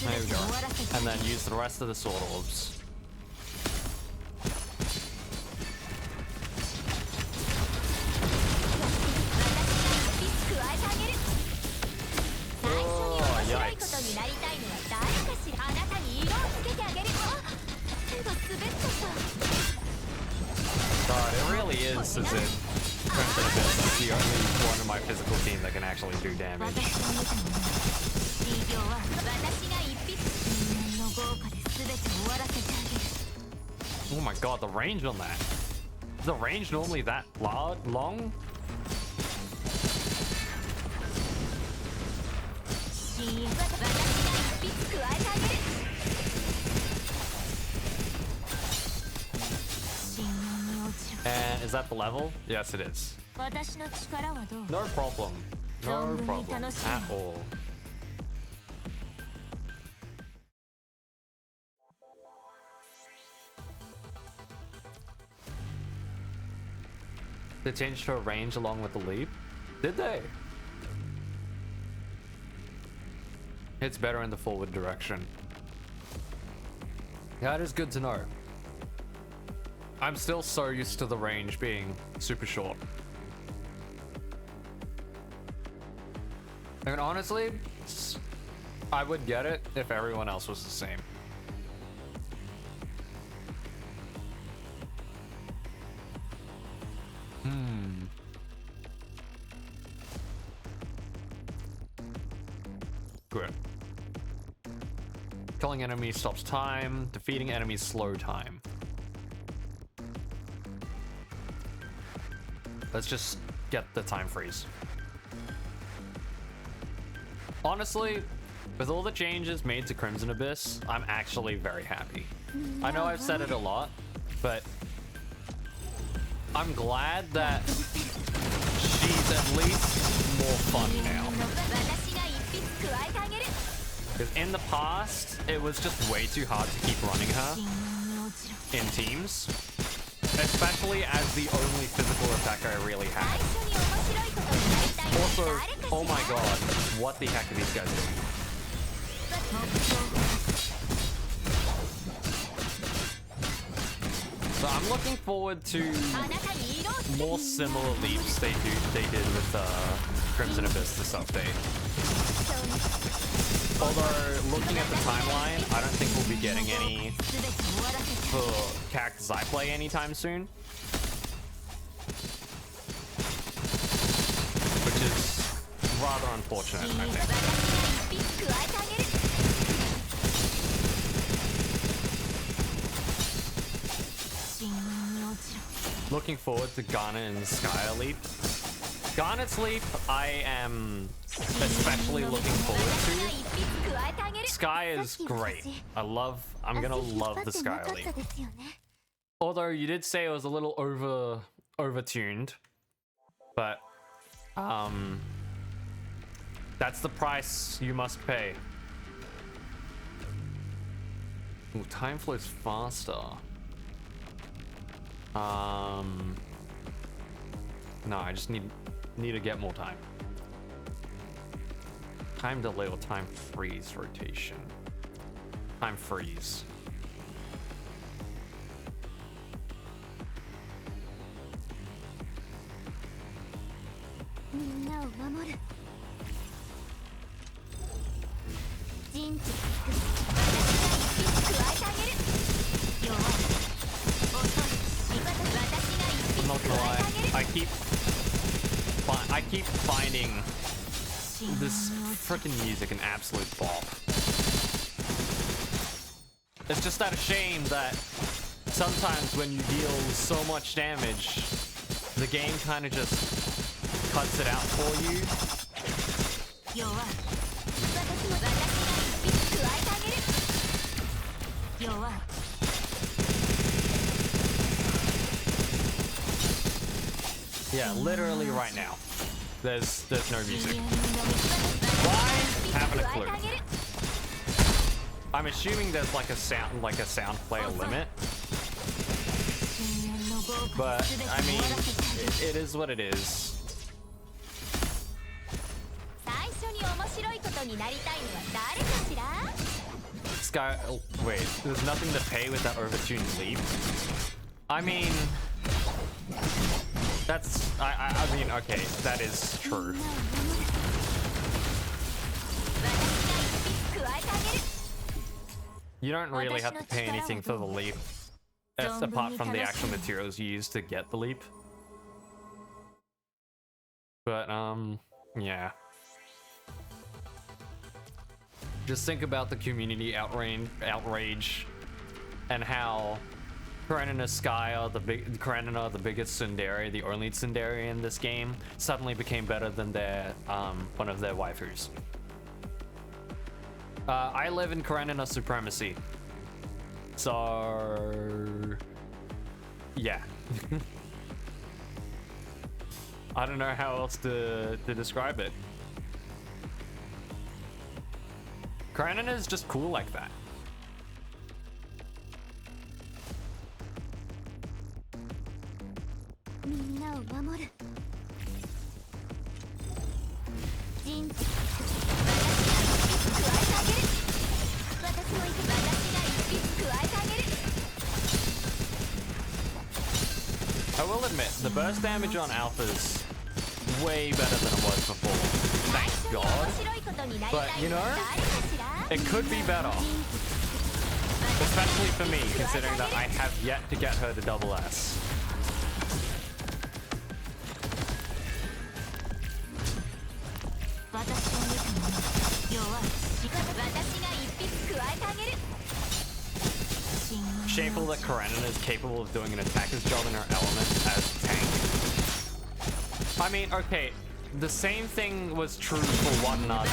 There we go. And then use the rest of the sword orbs. God, it really is as it Crimson Abyss is the only one of my physical team that can actually do damage. Oh my god, the range on that. Is the range normally that long? And is that the level? Yes, it is. No problem. No problem at all. They changed her range along with the leap? Did they? It's better in the forward direction. That is good to know. I'm still so used to the range being super short. And honestly, I would get it if everyone else was the same. Good. Killing enemies stops time. Defeating enemies slow time. Let's just get the time freeze. Honestly, with all the changes made to Crimson Abyss, I'm actually very happy. I know I've said it a lot, but I'm glad that she's at least more fun now. Because in the past, it was just way too hard to keep running her in teams. Especially as the only physical attacker I really had. Also, oh my god, what the heck are these guys doing? So I'm looking forward to more similar leaps they did with Crimson Abyss this update. Although, looking at the timeline, I don't think we'll be getting any for characters I play anytime soon. Which is rather unfortunate, I think. Looking forward to Garnet and Skye Leap. Garnet's Leap, I am especially looking forward to. Skye is great. I'm gonna love the Skye Leap. Although you did say it was a little overtuned, but that's the price you must pay. Ooh, time flows faster. No, I just need to get more time. Time delay or time freeze rotation. Time freeze. I'm not gonna lie, I keep finding this freaking music an absolute bop. It's just that a shame that sometimes when you deal so much damage, the game kind of just cuts it out for you. Yeah, literally right now. There's no music. Why? Haven't a clue. I'm assuming there's like a sound player limit. But I mean, it is what it is. Skye, oh, wait, there's nothing to pay with that overtuned leap. I mean, I mean, okay, that is true. You don't really have to pay anything for the leap, apart from the actual materials you use to get the leap. But, yeah. Just think about the community outrage and how Karenina Skye, the biggest tsundere, the only tsundere in this game, suddenly became better than their one of their waifus. I live in Karenina supremacy, so yeah. I don't know how else to describe it. Karenina is just cool like that. I will admit, the burst damage on Alpha's way better than it was before. Thank God. But, you know, it could be better. Especially for me, considering that I have yet to get her to double S. Shameful that Karenina is capable of doing an attacker's job in her element as tank. I mean, okay, the same thing was true for Watanabe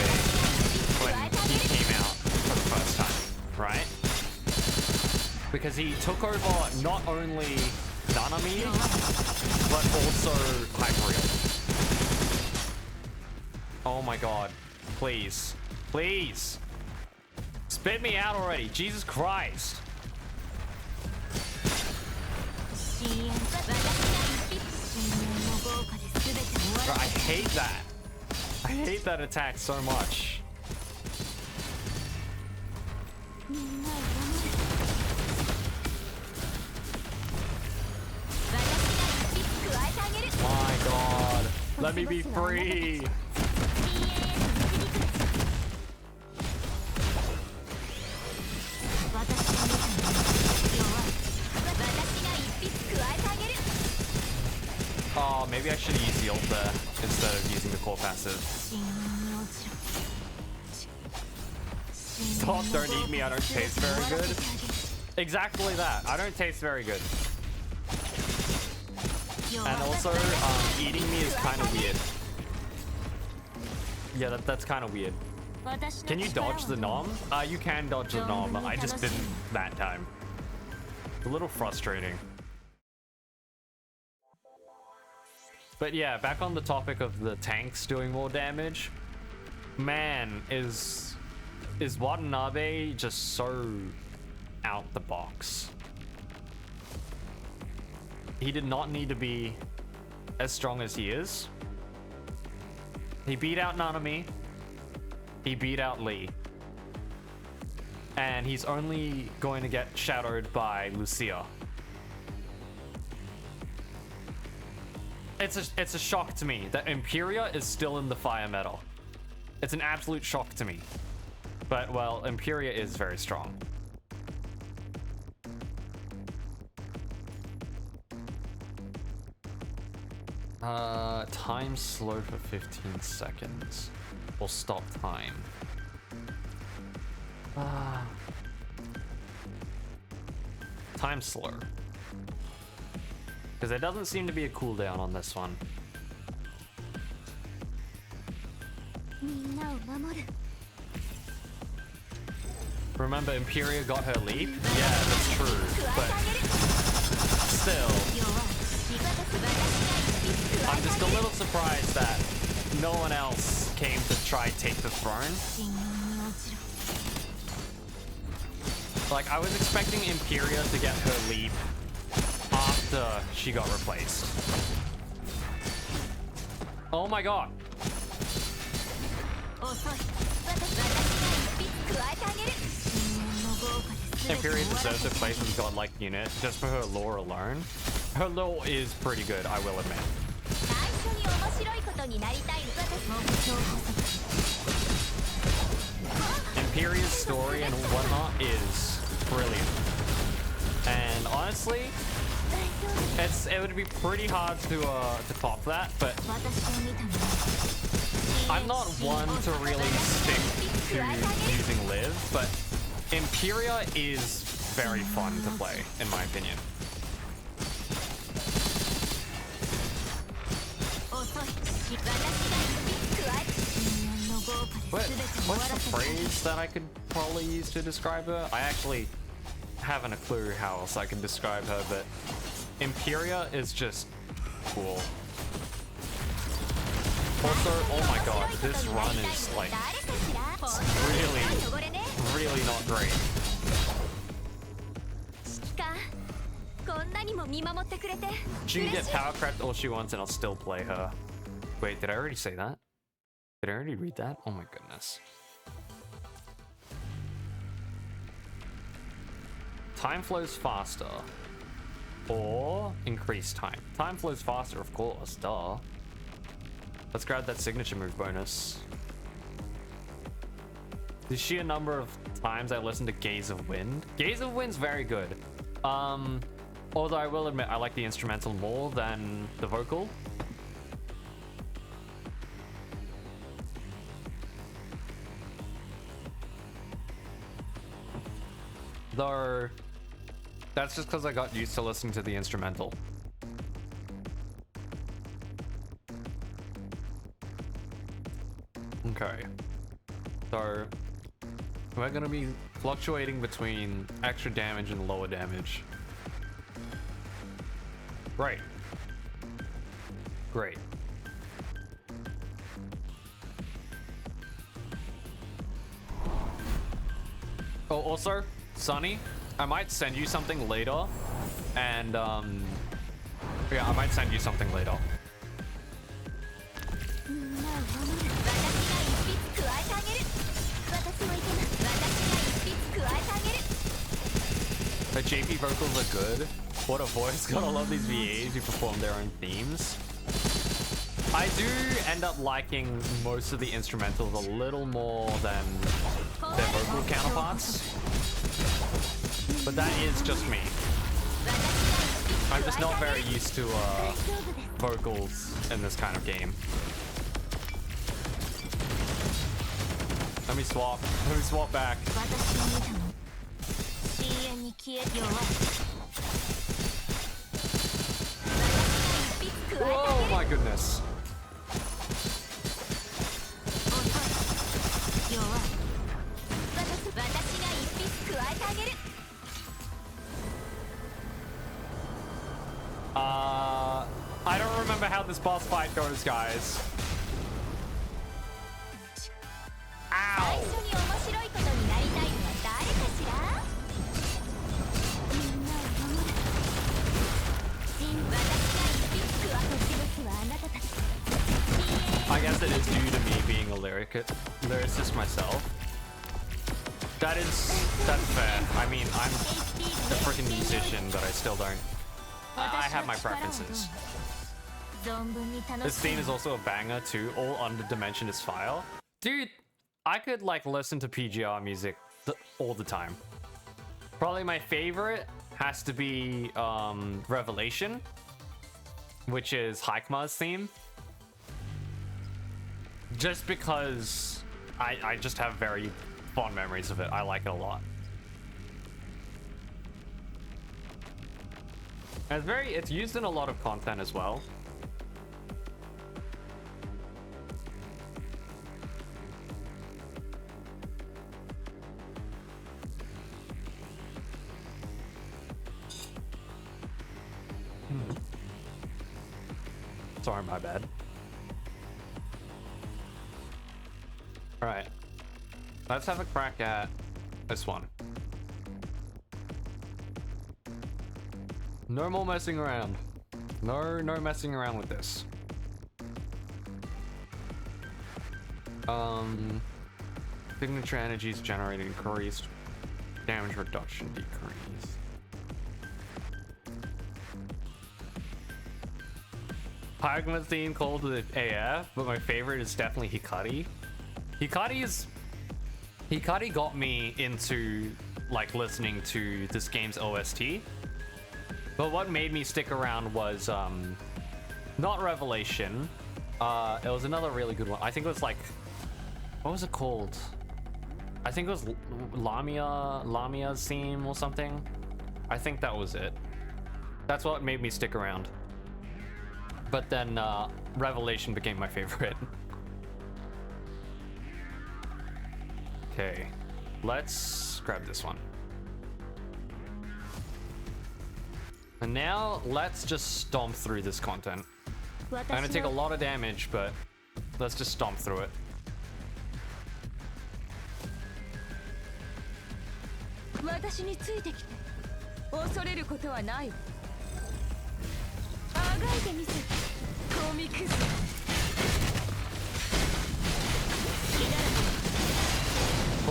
when he came out for the first time, right? Because he took over not only Nanami, but also Hyperion. Oh my god. Please. Please. Spit me out already. Jesus Christ. Bro, I hate that. I hate that attack so much. My god. Let me be free. I should use the ult there instead of using the core passive. Stop, don't eat me, I don't taste very good. Exactly that, I don't taste very good. And also, eating me is kind of weird. Yeah, that's kind of weird. Can you dodge the nom? You can dodge the nom, I just didn't that time. A little frustrating. But yeah, back on the topic of the tanks doing more damage. Man, is Watanabe just so out the box. He did not need to be as strong as he is. He beat out Nanami. He beat out Lee. And he's only going to get shadowed by Lucia. It's a shock to me that Imperia is still in the fire metal. It's an absolute shock to me. But, well, Imperia is very strong. Time slow for 15 seconds. We'll stop time. Time slow. Because there doesn't seem to be a cooldown on this one. Remember, Imperia got her leap? Yeah, that's true. But still, I'm just a little surprised that no one else came to try take the throne. Like, I was expecting Imperia to get her leap after she got replaced. Oh my god. Imperia deserves a place with a godlike unit just for her lore alone. Her lore is pretty good, I will admit. Imperia's story and whatnot is brilliant. And honestly, it would be pretty hard to top that, but I'm not one to really stick to using Liv, but Imperia is very fun to play, in my opinion. What's the phrase that I could probably use to describe her? I actually haven't a clue how else I can describe her, but Imperia is just cool. Also, oh my god, this run is like really not great. She can get power crept all she wants and I'll still play her. Wait, did I already say that? Did I already read that? Oh my goodness. Time flows faster. Or increase time. Time flows faster, of course, duh. Let's grab that signature move bonus. The sheer number of times I listened to Gaze of Wind. Gaze of Wind's very good. Although I will admit I like the instrumental more than the vocal. Though, that's just because I got used to listening to the instrumental. Okay. So, we're going to be fluctuating between extra damage and lower damage. Right. Great. Oh, also, Sunny, I might send you something later. And, yeah, I might send you something later. The JP vocals are good. What a voice. Gotta love these VAs who perform their own themes. I do end up liking most of the instrumentals a little more than their vocal counterparts. But that is just me. I'm just not very used to vocals in this kind of game. Let me swap. Let me swap back. Oh my goodness. I don't remember how this boss fight goes, guys. Ow! I guess it is due to me being a lyricist myself. That's fair. I mean, I'm a freaking musician, but I still don't. I have my preferences. This theme is also a banger too, all under Dimension is Fire. Dude, I could like listen to PGR music all the time. Probably my favorite has to be Revelation, which is Haikuma's theme. Just because I just have very fond memories of it. I like it a lot. And it's used in a lot of content as well. Sorry, my bad. All right, let's have a crack at this one. No more messing around. No messing around with this. Signature energies generated increased. Damage reduction decreased. Haikuma's theme called the AF, but my favorite is definitely Hikari. Hikari got me into like listening to this game's OST. But what made me stick around was not Revelation. It was another really good one. I think it was like, what was it called? I think it was Lamia's theme or something. I think that was it. That's what made me stick around. But then Revelation became my favorite. Okay, let's grab this one. And now let's just stomp through this content. I'm gonna take a lot of damage, but let's just stomp through it.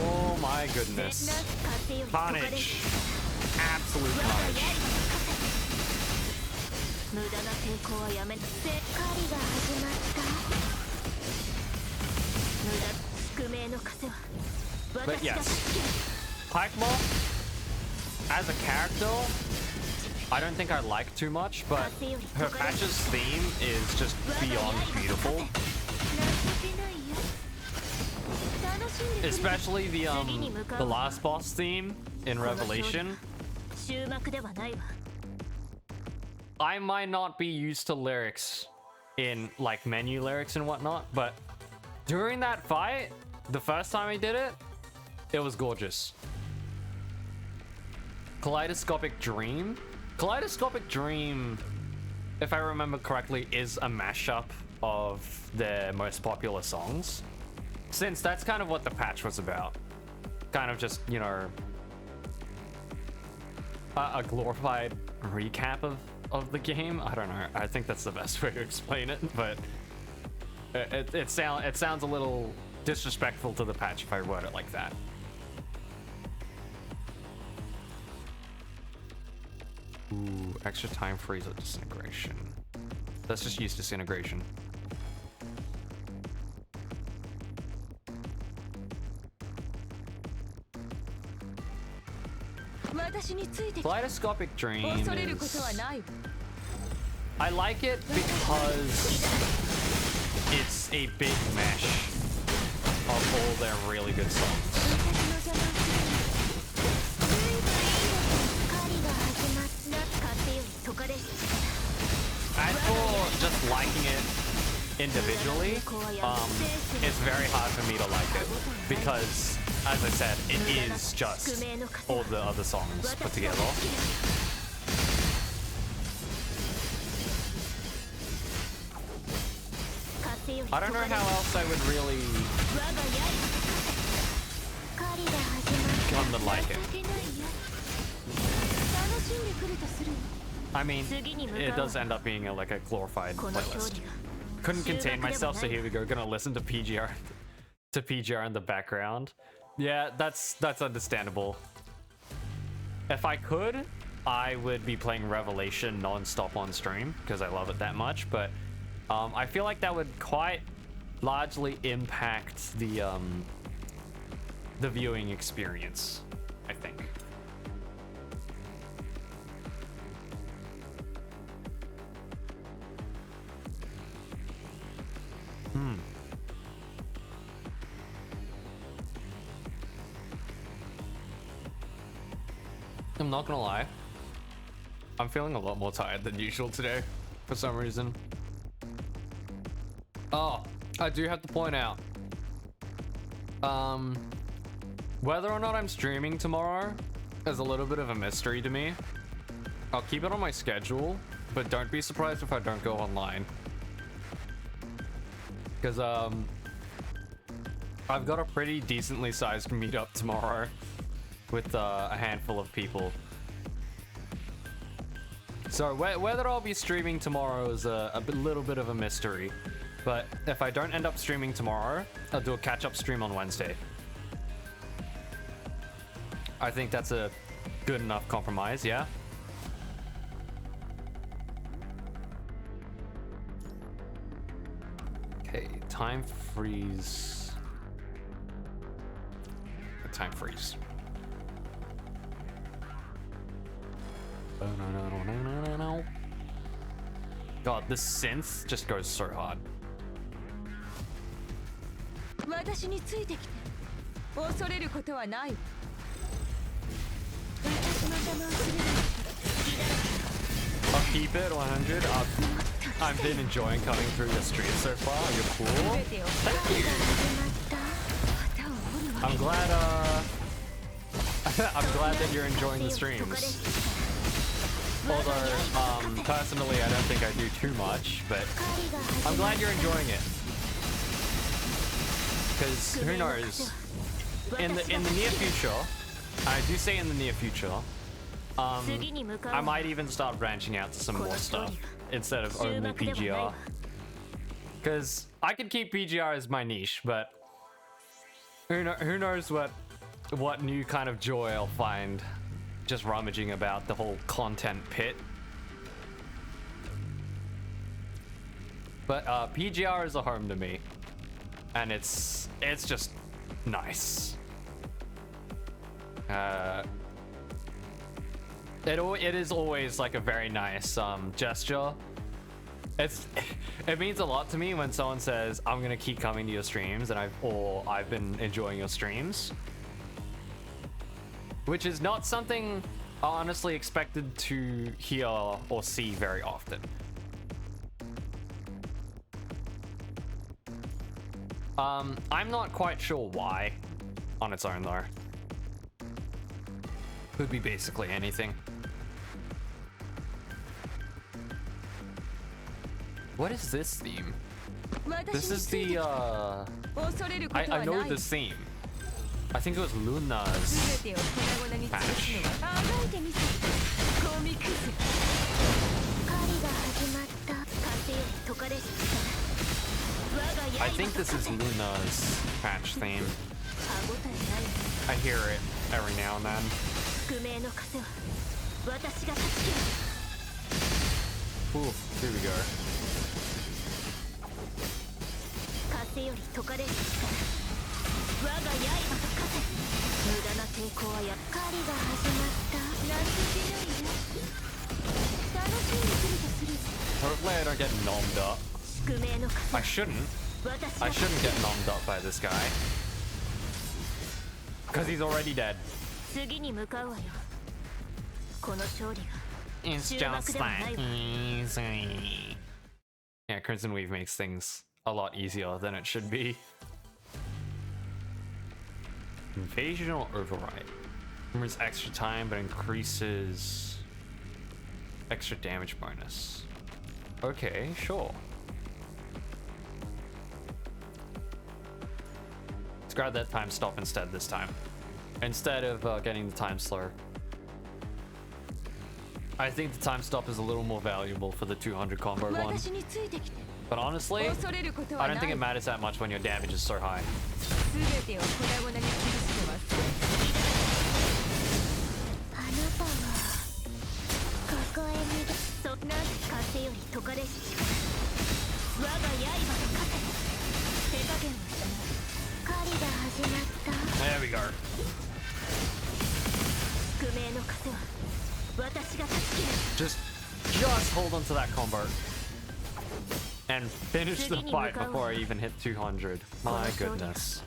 Oh my goodness. Carnage. Absolute carnage. But yes, Haikuma, as a character, I don't think I like too much, but her patch's theme is just beyond beautiful. Especially the last boss theme in Revelation. I might not be used to lyrics in like menu lyrics and whatnot, but during that fight, the first time I did it, it was gorgeous. Kaleidoscopic Dream? Kaleidoscopic Dream, if I remember correctly, is a mashup of their most popular songs. Since that's kind of what the patch was about. Kind of just, you know, a glorified recap of the game. I don't know. I think that's the best way to explain it, but it sounds a little disrespectful to the patch if I word it like that. Ooh, extra time freeze at disintegration. Let's just use disintegration. Kaleidoscopic Dream is I like it because it's a big mesh of all their really good songs. As for just liking it individually, it's very hard for me to like it because, as I said, it is just all the other songs put together. I don't know how else I would really come to like it. I mean, it does end up being like a glorified playlist. Couldn't contain myself, so here we go. Gonna listen to PGR in the background. Yeah, that's understandable. If I could, I would be playing Revelation non-stop on stream because I love it that much, but I feel like that would quite largely impact the viewing experience, I think. I'm not gonna lie, I'm feeling a lot more tired than usual today for some reason. Oh, I do have to point out, whether or not I'm streaming tomorrow is a little bit of a mystery to me. I'll keep it on my schedule, but don't be surprised if I don't go online. Because, I've got a pretty decently sized meetup tomorrow with a handful of people. So whether I'll be streaming tomorrow is a little bit of a mystery. But if I don't end up streaming tomorrow, I'll do a catch-up stream on Wednesday. I think that's a good enough compromise, yeah? Okay, time freeze. Time freeze. God, this synth just goes so hard. I'll keep it 100. I've been enjoying coming through your stream so far. You're cool. Thank you. I'm glad I'm glad that you're enjoying the streams. Although, personally, I don't think I do too much, but I'm glad you're enjoying it. Because who knows? In the near future, I do say in the near future, I might even start branching out to some more stuff instead of only PGR. Because I could keep PGR as my niche, but who knows what new kind of joy I'll find just rummaging about the whole content pit. But PGR is a home to me, and it's just nice. It is always like a very nice gesture. It means a lot to me when someone says, I'm gonna keep coming to your streams, and I've been enjoying your streams. Which is not something I honestly expected to hear or see very often. I'm not quite sure why on its own though. Could be basically anything. What is this theme? This is the I know this theme. I think it was Luna's patch. I think this is Luna's patch theme. I hear it every now and then. Ooh, here we go. Hopefully I don't get nommed up. I shouldn't. I shouldn't get nommed up by this guy. Because he's already dead. It's just that easy. Yeah, Crimson Weave makes things a lot easier than it should be. Invasion or Override? Removes extra time but increases extra damage bonus. Okay, sure. Let's grab that time stop instead this time. Instead of getting the time slow. I think the time stop is a little more valuable for the 200 combo one. But honestly, I don't think it matters that much when your damage is so high. There we go. Just hold on to that combo and finish the fight before I even hit 200. My goodness.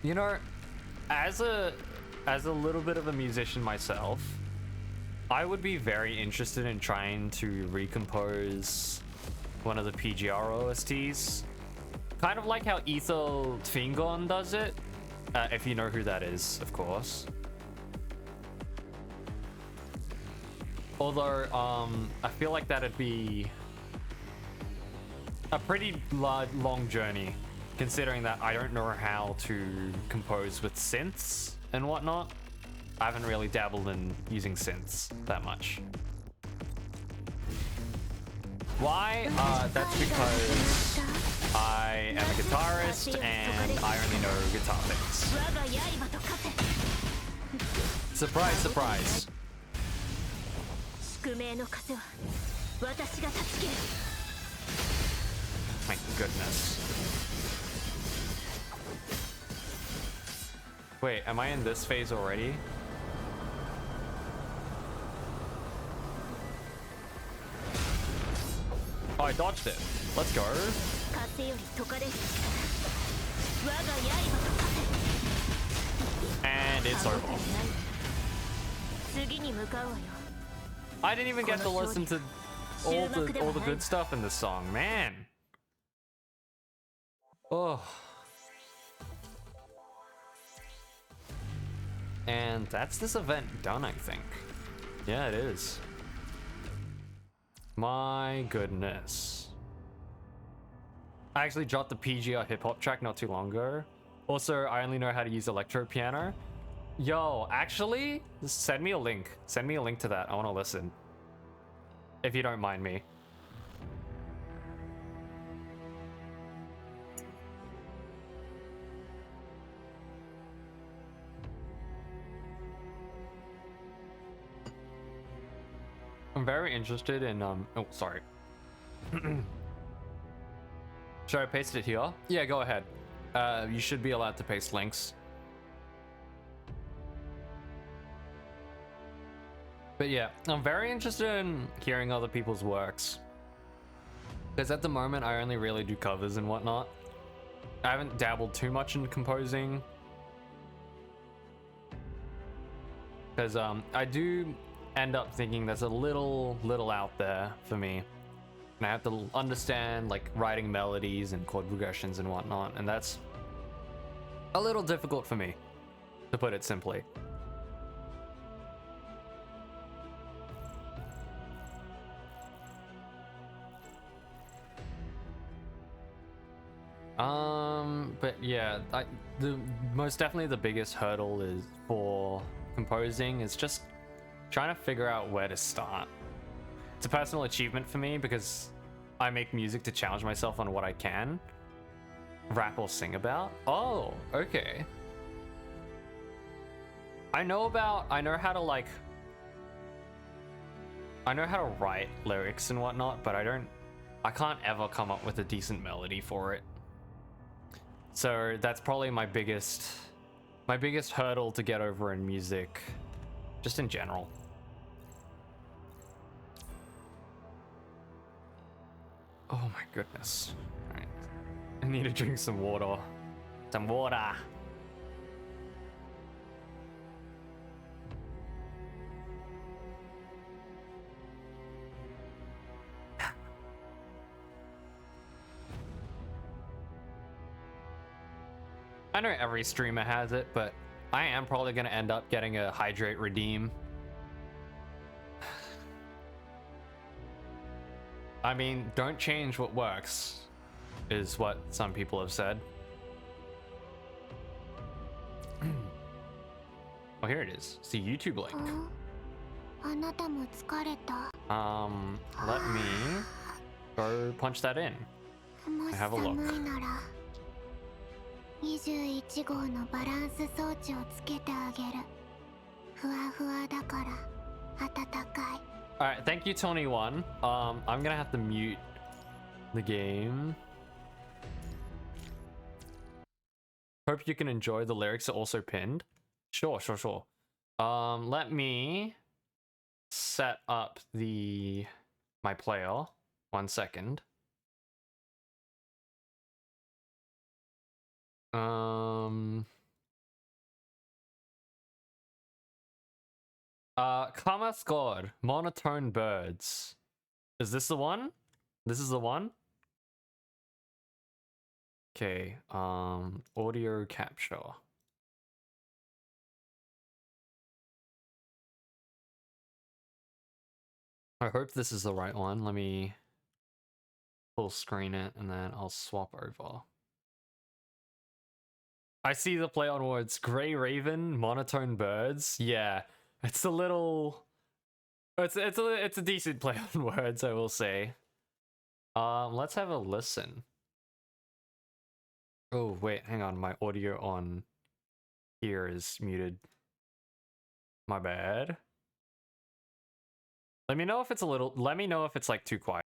You know, as a little bit of a musician myself, I would be very interested in trying to recompose one of the PGR OSTs. Kind of like how Ethel Tvingon does it. If you know who that is, of course. Although, I feel like that'd be a pretty long journey, considering that I don't know how to compose with synths and whatnot. I haven't really dabbled in using synths that much. Why? That's because I am a guitarist and I only know guitar things. Surprise, surprise. My goodness. Wait, am I in this phase already? Oh, I dodged it. Let's go. And it's over. I didn't even get to listen to all the good stuff in this song, man. Oh. And that's this event done, I think. Yeah, it is. My goodness. I actually dropped the PGR hip-hop track not too long ago. Also, I only know how to use electro piano. Yo, actually, send me a link. Send me a link to that. I want to listen. If you don't mind me. I'm very interested in, oh, sorry. Should I paste it here? Yeah, go ahead. You should be allowed to paste links. But yeah, I'm very interested in hearing other people's works. Because at the moment, I only really do covers and whatnot. I haven't dabbled too much in composing. Because I do end up thinking there's a little out there for me. And I have to understand like writing melodies and chord progressions and whatnot. And that's a little difficult for me, to put it simply. But yeah, the most definitely the biggest hurdle is for composing is just trying to figure out where to start. It's a personal achievement for me because I make music to challenge myself on what I can rap or sing about. Oh, okay. I know how to like, I know how to write lyrics and whatnot, but I can't ever come up with a decent melody for it. So that's probably my biggest My biggest hurdle to get over in music, just in general. Oh my goodness. All right. I need to drink some water. Some water. I know every streamer has it, but I am probably going to end up getting a hydrate redeem. I mean, don't change what works, is what some people have said. Oh, here it is. It's the YouTube link. Let me go punch that in. Have a look. 21号のバランス装置をつけてあげる。ふわふわだから暖かい。Alright, thank you, Tony1. I'm gonna have to mute the game. Hope you can enjoy. The lyrics are also pinned. Sure. Let me set up my player. 1 second. Kama scored monotone birds. Is this the one? This is the one? Okay, audio capture. I hope this is the right one. Let me full screen it and then I'll swap over. I see the play on words. Grey Raven, monotone birds. Yeah, it's a little. It's a decent play on words, I will say. Let's have a listen. Oh wait, hang on. My audio on here is muted. My bad. Let me know if it's a little. Let me know if it's like too quiet.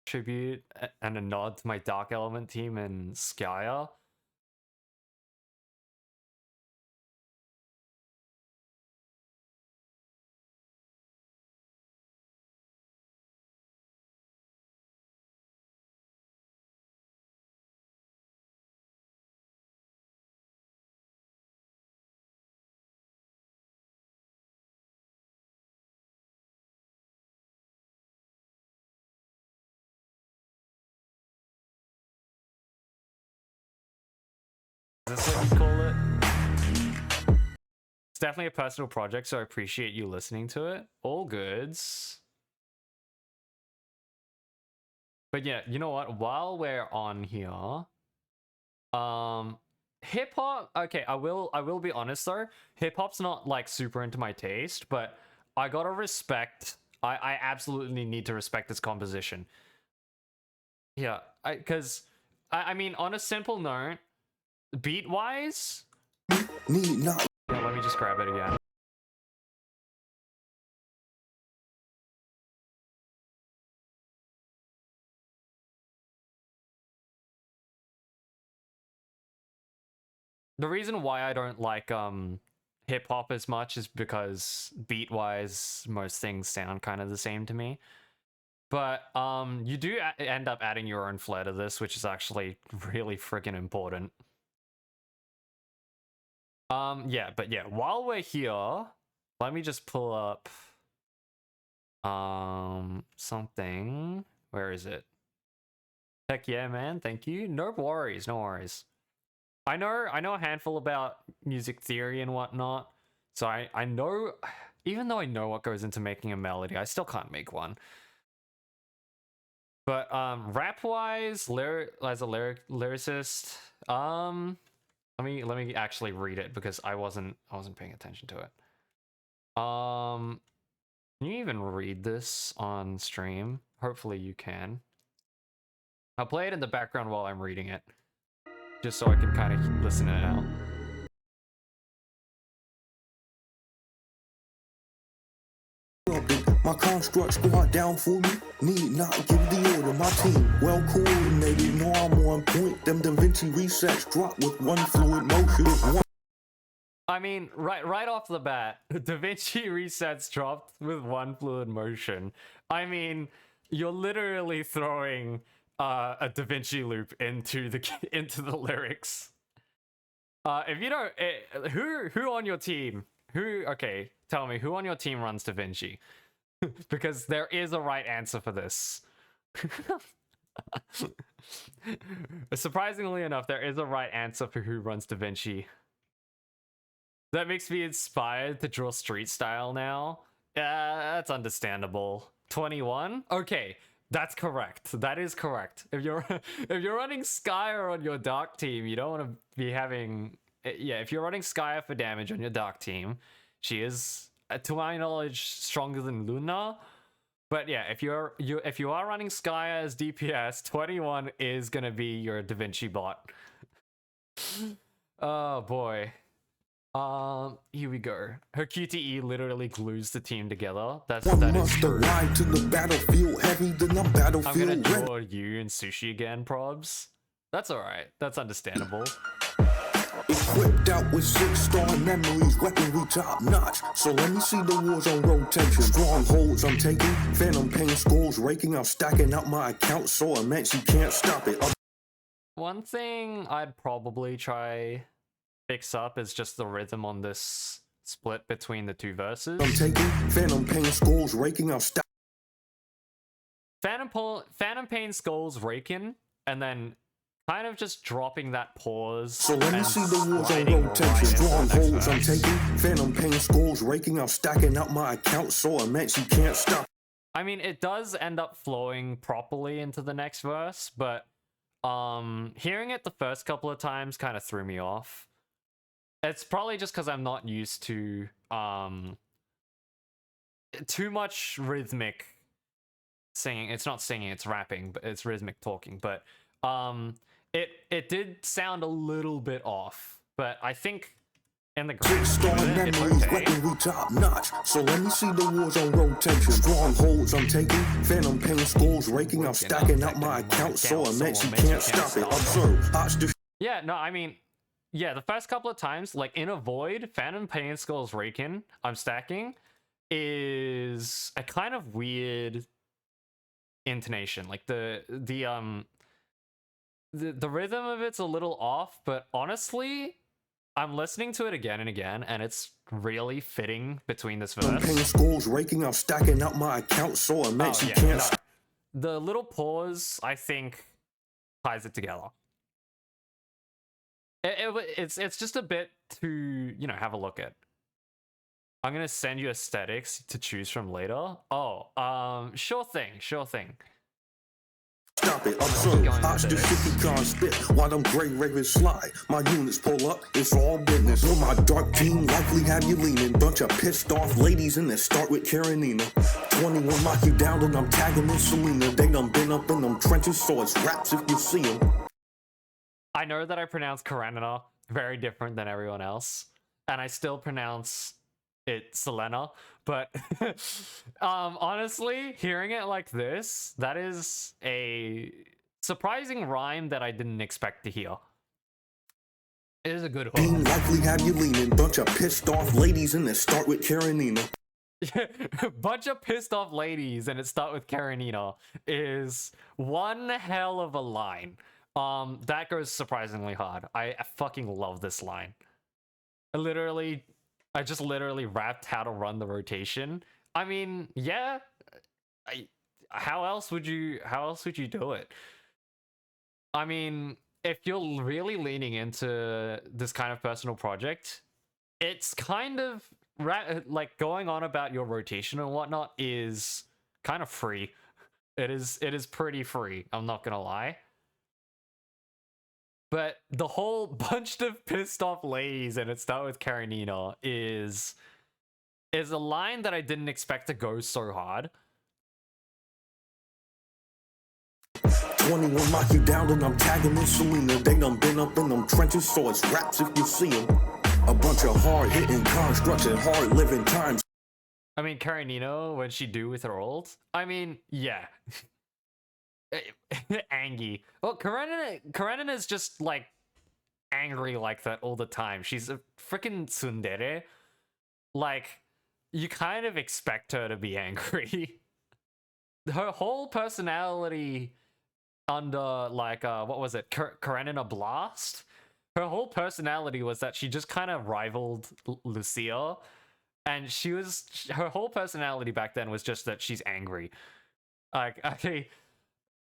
Tribute and a nod to my Dark Element team in Skya. Is this what you call it? It's definitely a personal project, so I appreciate you listening to it. All goods. But yeah, you know what? While we're on here, hip hop. Okay, I will be honest though. Hip hop's not like super into my taste, but I gotta respect I absolutely need to respect this composition. Yeah, because I mean, on a simple note, beat wise, Need not. yeah, let me just grab it again. The reason why I don't like hip hop as much is because beat wise, most things sound kind of the same to me. But you do end up adding your own flair to this, which is actually really freaking important. Yeah, but yeah, while we're here, let me just pull up something. Where is it? Heck yeah, man, thank you. No worries, no worries. I know a handful about music theory and whatnot, so I know, even though I know what goes into making a melody, I still can't make one. But rap wise, as a lyricist, let me actually read it because I wasn't paying attention to it. Can you even read this on stream? Hopefully you can. I'll play it in the background while I'm reading it, just so I can kind of listen to it out. My construct squad down for me. Need not give the order. My team well coordinated. Know I'm on point. Them Da Vinci resets drop with one fluid motion. I mean, right off the bat, Da Vinci resets dropped with one fluid motion. I mean, you're literally throwing a Da Vinci loop into the lyrics. If you don't, who on your team? Okay, tell me who on your team runs Da Vinci, because there is a right answer for this. Surprisingly enough, there is a right answer for who runs Da Vinci. That makes me inspired to draw street style now. Yeah, that's understandable. 21? Okay, that's correct. That is correct. If you're running Skyer on your dark team, you don't want to be having, yeah, if you're running Skyer for damage on your dark team, she is, to my knowledge, stronger than Luna. But yeah, if you are running Skyer as DPS, 21 is gonna be your Da Vinci bot. Oh boy. Here we go. Her QTE literally glues the team together. That is true. Ride to the battlefield heavy than a battlefield. I'm gonna draw you and Sushi again, probs. That's alright. That's understandable. Equipped out with 6-star memories, weaponry top notch. So let me see the wars on rotation. Strongholds I'm taking, phantom pain scrolls raking. I'm stacking up my account so immense you can't stop it. One thing I'd probably try fix up is just the rhythm on this split between the two verses. I'm taking phantom pain scrolls raking. I'm stacking. Phantom pain skulls raking, and then kind of just dropping that pause. So let me see the wars on rotation. Strongholds I'm taking, phantom pain scrolls raking. I'm stacking up my account so immense you can't stop. I mean, it does end up flowing properly into the next verse, but hearing it the first couple of times kind of threw me off. It's probably just because I'm not used to too much rhythmic singing. It's not singing, it's rapping, but it's rhythmic talking. But it did sound a little bit off. But I think in the grand scheme of it, it's okay. Weaponry top notch. So let me see the wars on rotation. Strongholds I'm taking, phantom pain scrolls raking. I'm stacking up my account so immense you can't stop it. Observe. Yeah, no, I mean, yeah, the first couple of times, like in a void, phantom pain skulls raking, I'm stacking, is a kind of weird intonation. Like the rhythm of it's a little off, but honestly, I'm listening to it again and again, and it's really fitting between this verse. Pain scrolls raking, I'm stacking up my account so immense you can't. No. The little pause, I think, ties it together. It's just a bit to, you know, have a look at. I'm gonna send you aesthetics to choose from later. Oh, sure thing. Stop it, observe, watch the shitty con spit while them gray ravens slide. My units pull up, it's all business. On my dark team, likely have you leaning. Bunch of pissed off ladies in there, start with Karenina. 21 lock you down, and I'm tagging in Selena. They done been up in them trenches, so it's raps if you see them. I know that I pronounce Karenina very different than everyone else, and I still pronounce it Selena, but honestly, hearing it like this, that is a surprising rhyme that I didn't expect to hear. It is a good hook. Likely have you leaning, bunch of pissed off ladies in there, start with Karenina. Bunch of pissed off ladies and it start with Karenina is one hell of a line. That goes surprisingly hard. I fucking love this line. I just literally rapped how to run the rotation. I mean, yeah. How else would you do it? I mean, if you're really leaning into this kind of personal project, it's kind of like going on about your rotation and whatnot is kind of free. It is pretty free, I'm not gonna lie. But the whole bunch of pissed off ladies and it start with Karenina is a line that I didn't expect to go so hard. 21 lock you down and I'm tagging in Selena. They done been up in them trenches, so it's raps if you see them. A bunch of hard hitting constructs and hard living times. I mean, Karenina, when she do with her ult, I mean, yeah. Angie. Well, Karenina is just like angry like that all the time. She's a freaking tsundere. Like, you kind of expect her to be angry. Her whole personality under like what was it, Karenina Blast? Her whole personality was that she just kind of rivaled Lucia, and her whole personality back then was just that she's angry. Like,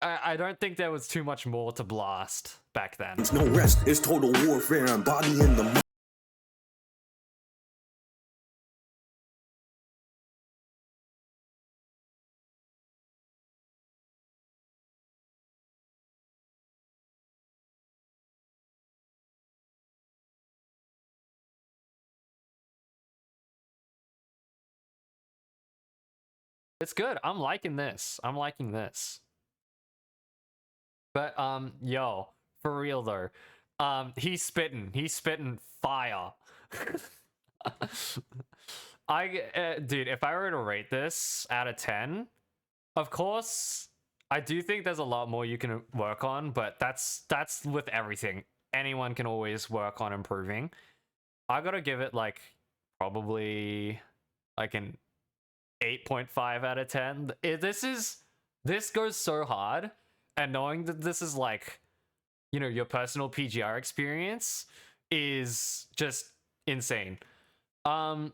I don't think there was too much more to Blast back then. It's no rest, it's total warfare and body in the... It's good. I'm liking this. But yo, for real though, he's spitting fire. Dude, if I were to rate this out of 10, of course, I do think there's a lot more you can work on, but that's with everything. Anyone can always work on improving. I gotta give it like probably like an 8.5 out of 10. This goes so hard. And knowing that this is like, you know, your personal PGR experience is just insane. I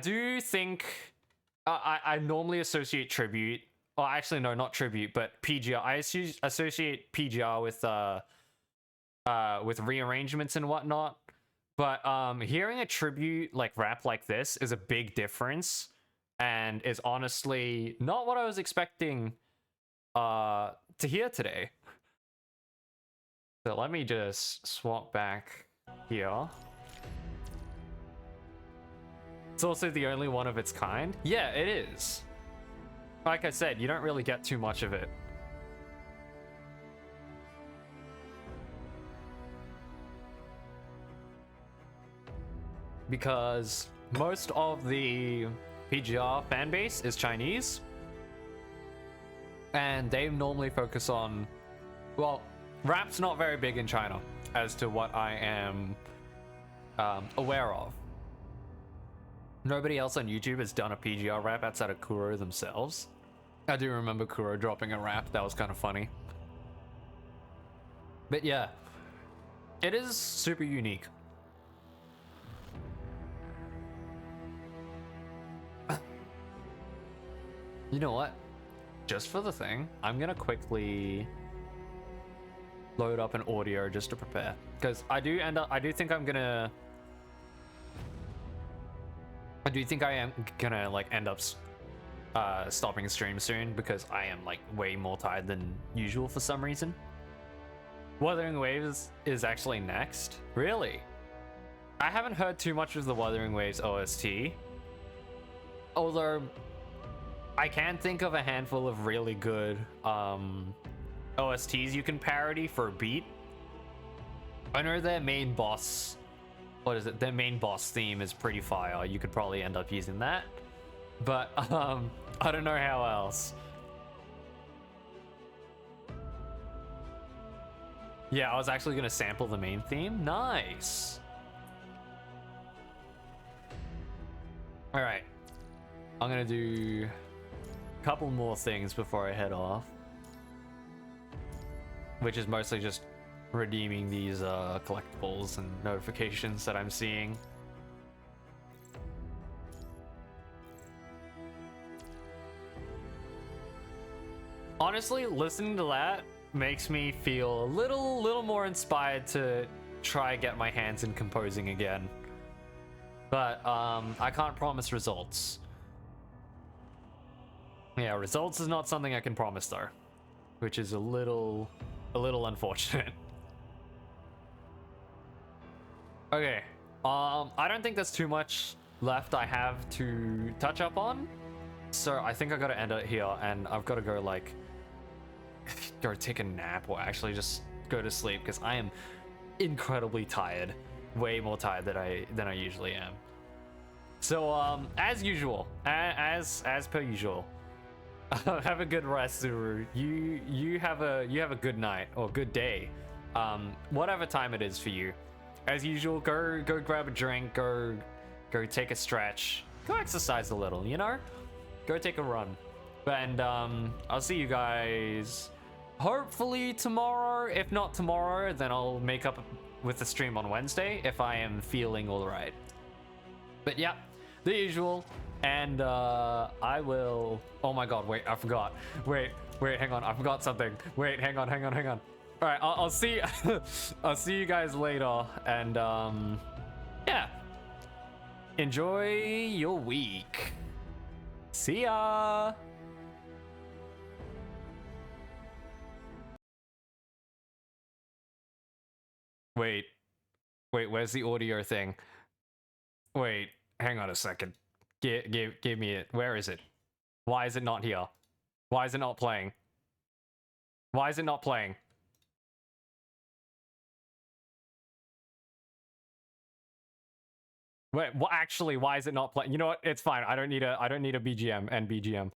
do think I normally associate Tribute, or actually no, not Tribute, but PGR. I associate PGR with rearrangements and whatnot. But hearing a Tribute like rap like this is a big difference, and is honestly not what I was expecting to hear today. So let me just swap back here. It's also the only one of its kind. Yeah, it is. Like I said, you don't really get too much of it. Because most of the PGR fan base is Chinese. And they normally focus on, well, rap's not very big in China, as to what I am aware of. Nobody else on YouTube has done a PGR rap outside of Kuro themselves. I do remember Kuro dropping a rap, that was kind of funny. But yeah, it is super unique. You know what? Just for the thing, I'm gonna quickly load up an audio just to prepare, because I do think I am gonna like end up stopping stream soon because I am like way more tired than usual for some reason. Wuthering Waves is actually next. Really? I haven't heard too much of the Wuthering Waves OST. Although I can think of a handful of really good OSTs you can parody for a beat. I know their main boss, what is it? Their main boss theme is pretty fire. You could probably end up using that. But I don't know how else. Yeah, I was actually gonna sample the main theme. Nice. All right, I'm gonna do a couple more things before I head off, which is mostly just redeeming these collectibles and notifications that I'm seeing. Honestly, listening to that makes me feel a little more inspired to try get my hands in composing again. But I can't promise results. Yeah, results is not something I can promise though, which is a little unfortunate. Okay, I don't think there's too much left I have to touch up on, so I think I gotta end it here, and I've got to go like go take a nap or actually just go to sleep because I am incredibly tired, way more tired than I usually am. So as usual, as per usual, have a good rest, Zuru. You have a good night or good day, whatever time it is for you. As usual, go grab a drink, go take a stretch, go exercise a little, you know, go take a run, and I'll see you guys hopefully tomorrow. If not tomorrow, then I'll make up with the stream on Wednesday if I am feeling all right. But yeah, the usual. And I will. Oh my god! Wait, I forgot. Wait, hang on. I forgot something. Wait, hang on. All right, I'll see. I'll see you guys later. And yeah, enjoy your week. See ya. Wait, where's the audio thing? Wait, hang on a second. Give me it. Where is it? Why is it not here? Why is it not playing? Why is it not playing? Wait, well, actually, why is it not playing? You know what? It's fine. I don't need a BGM and BGM.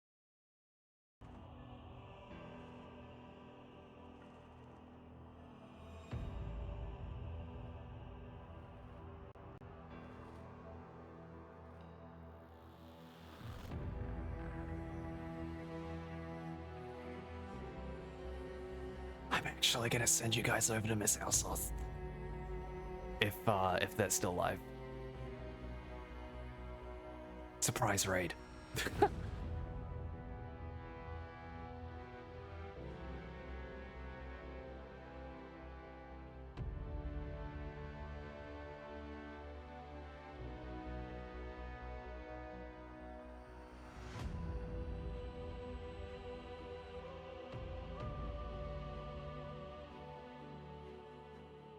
I'm actually gonna send you guys over to Miss Elsos. If that's still live. Surprise raid.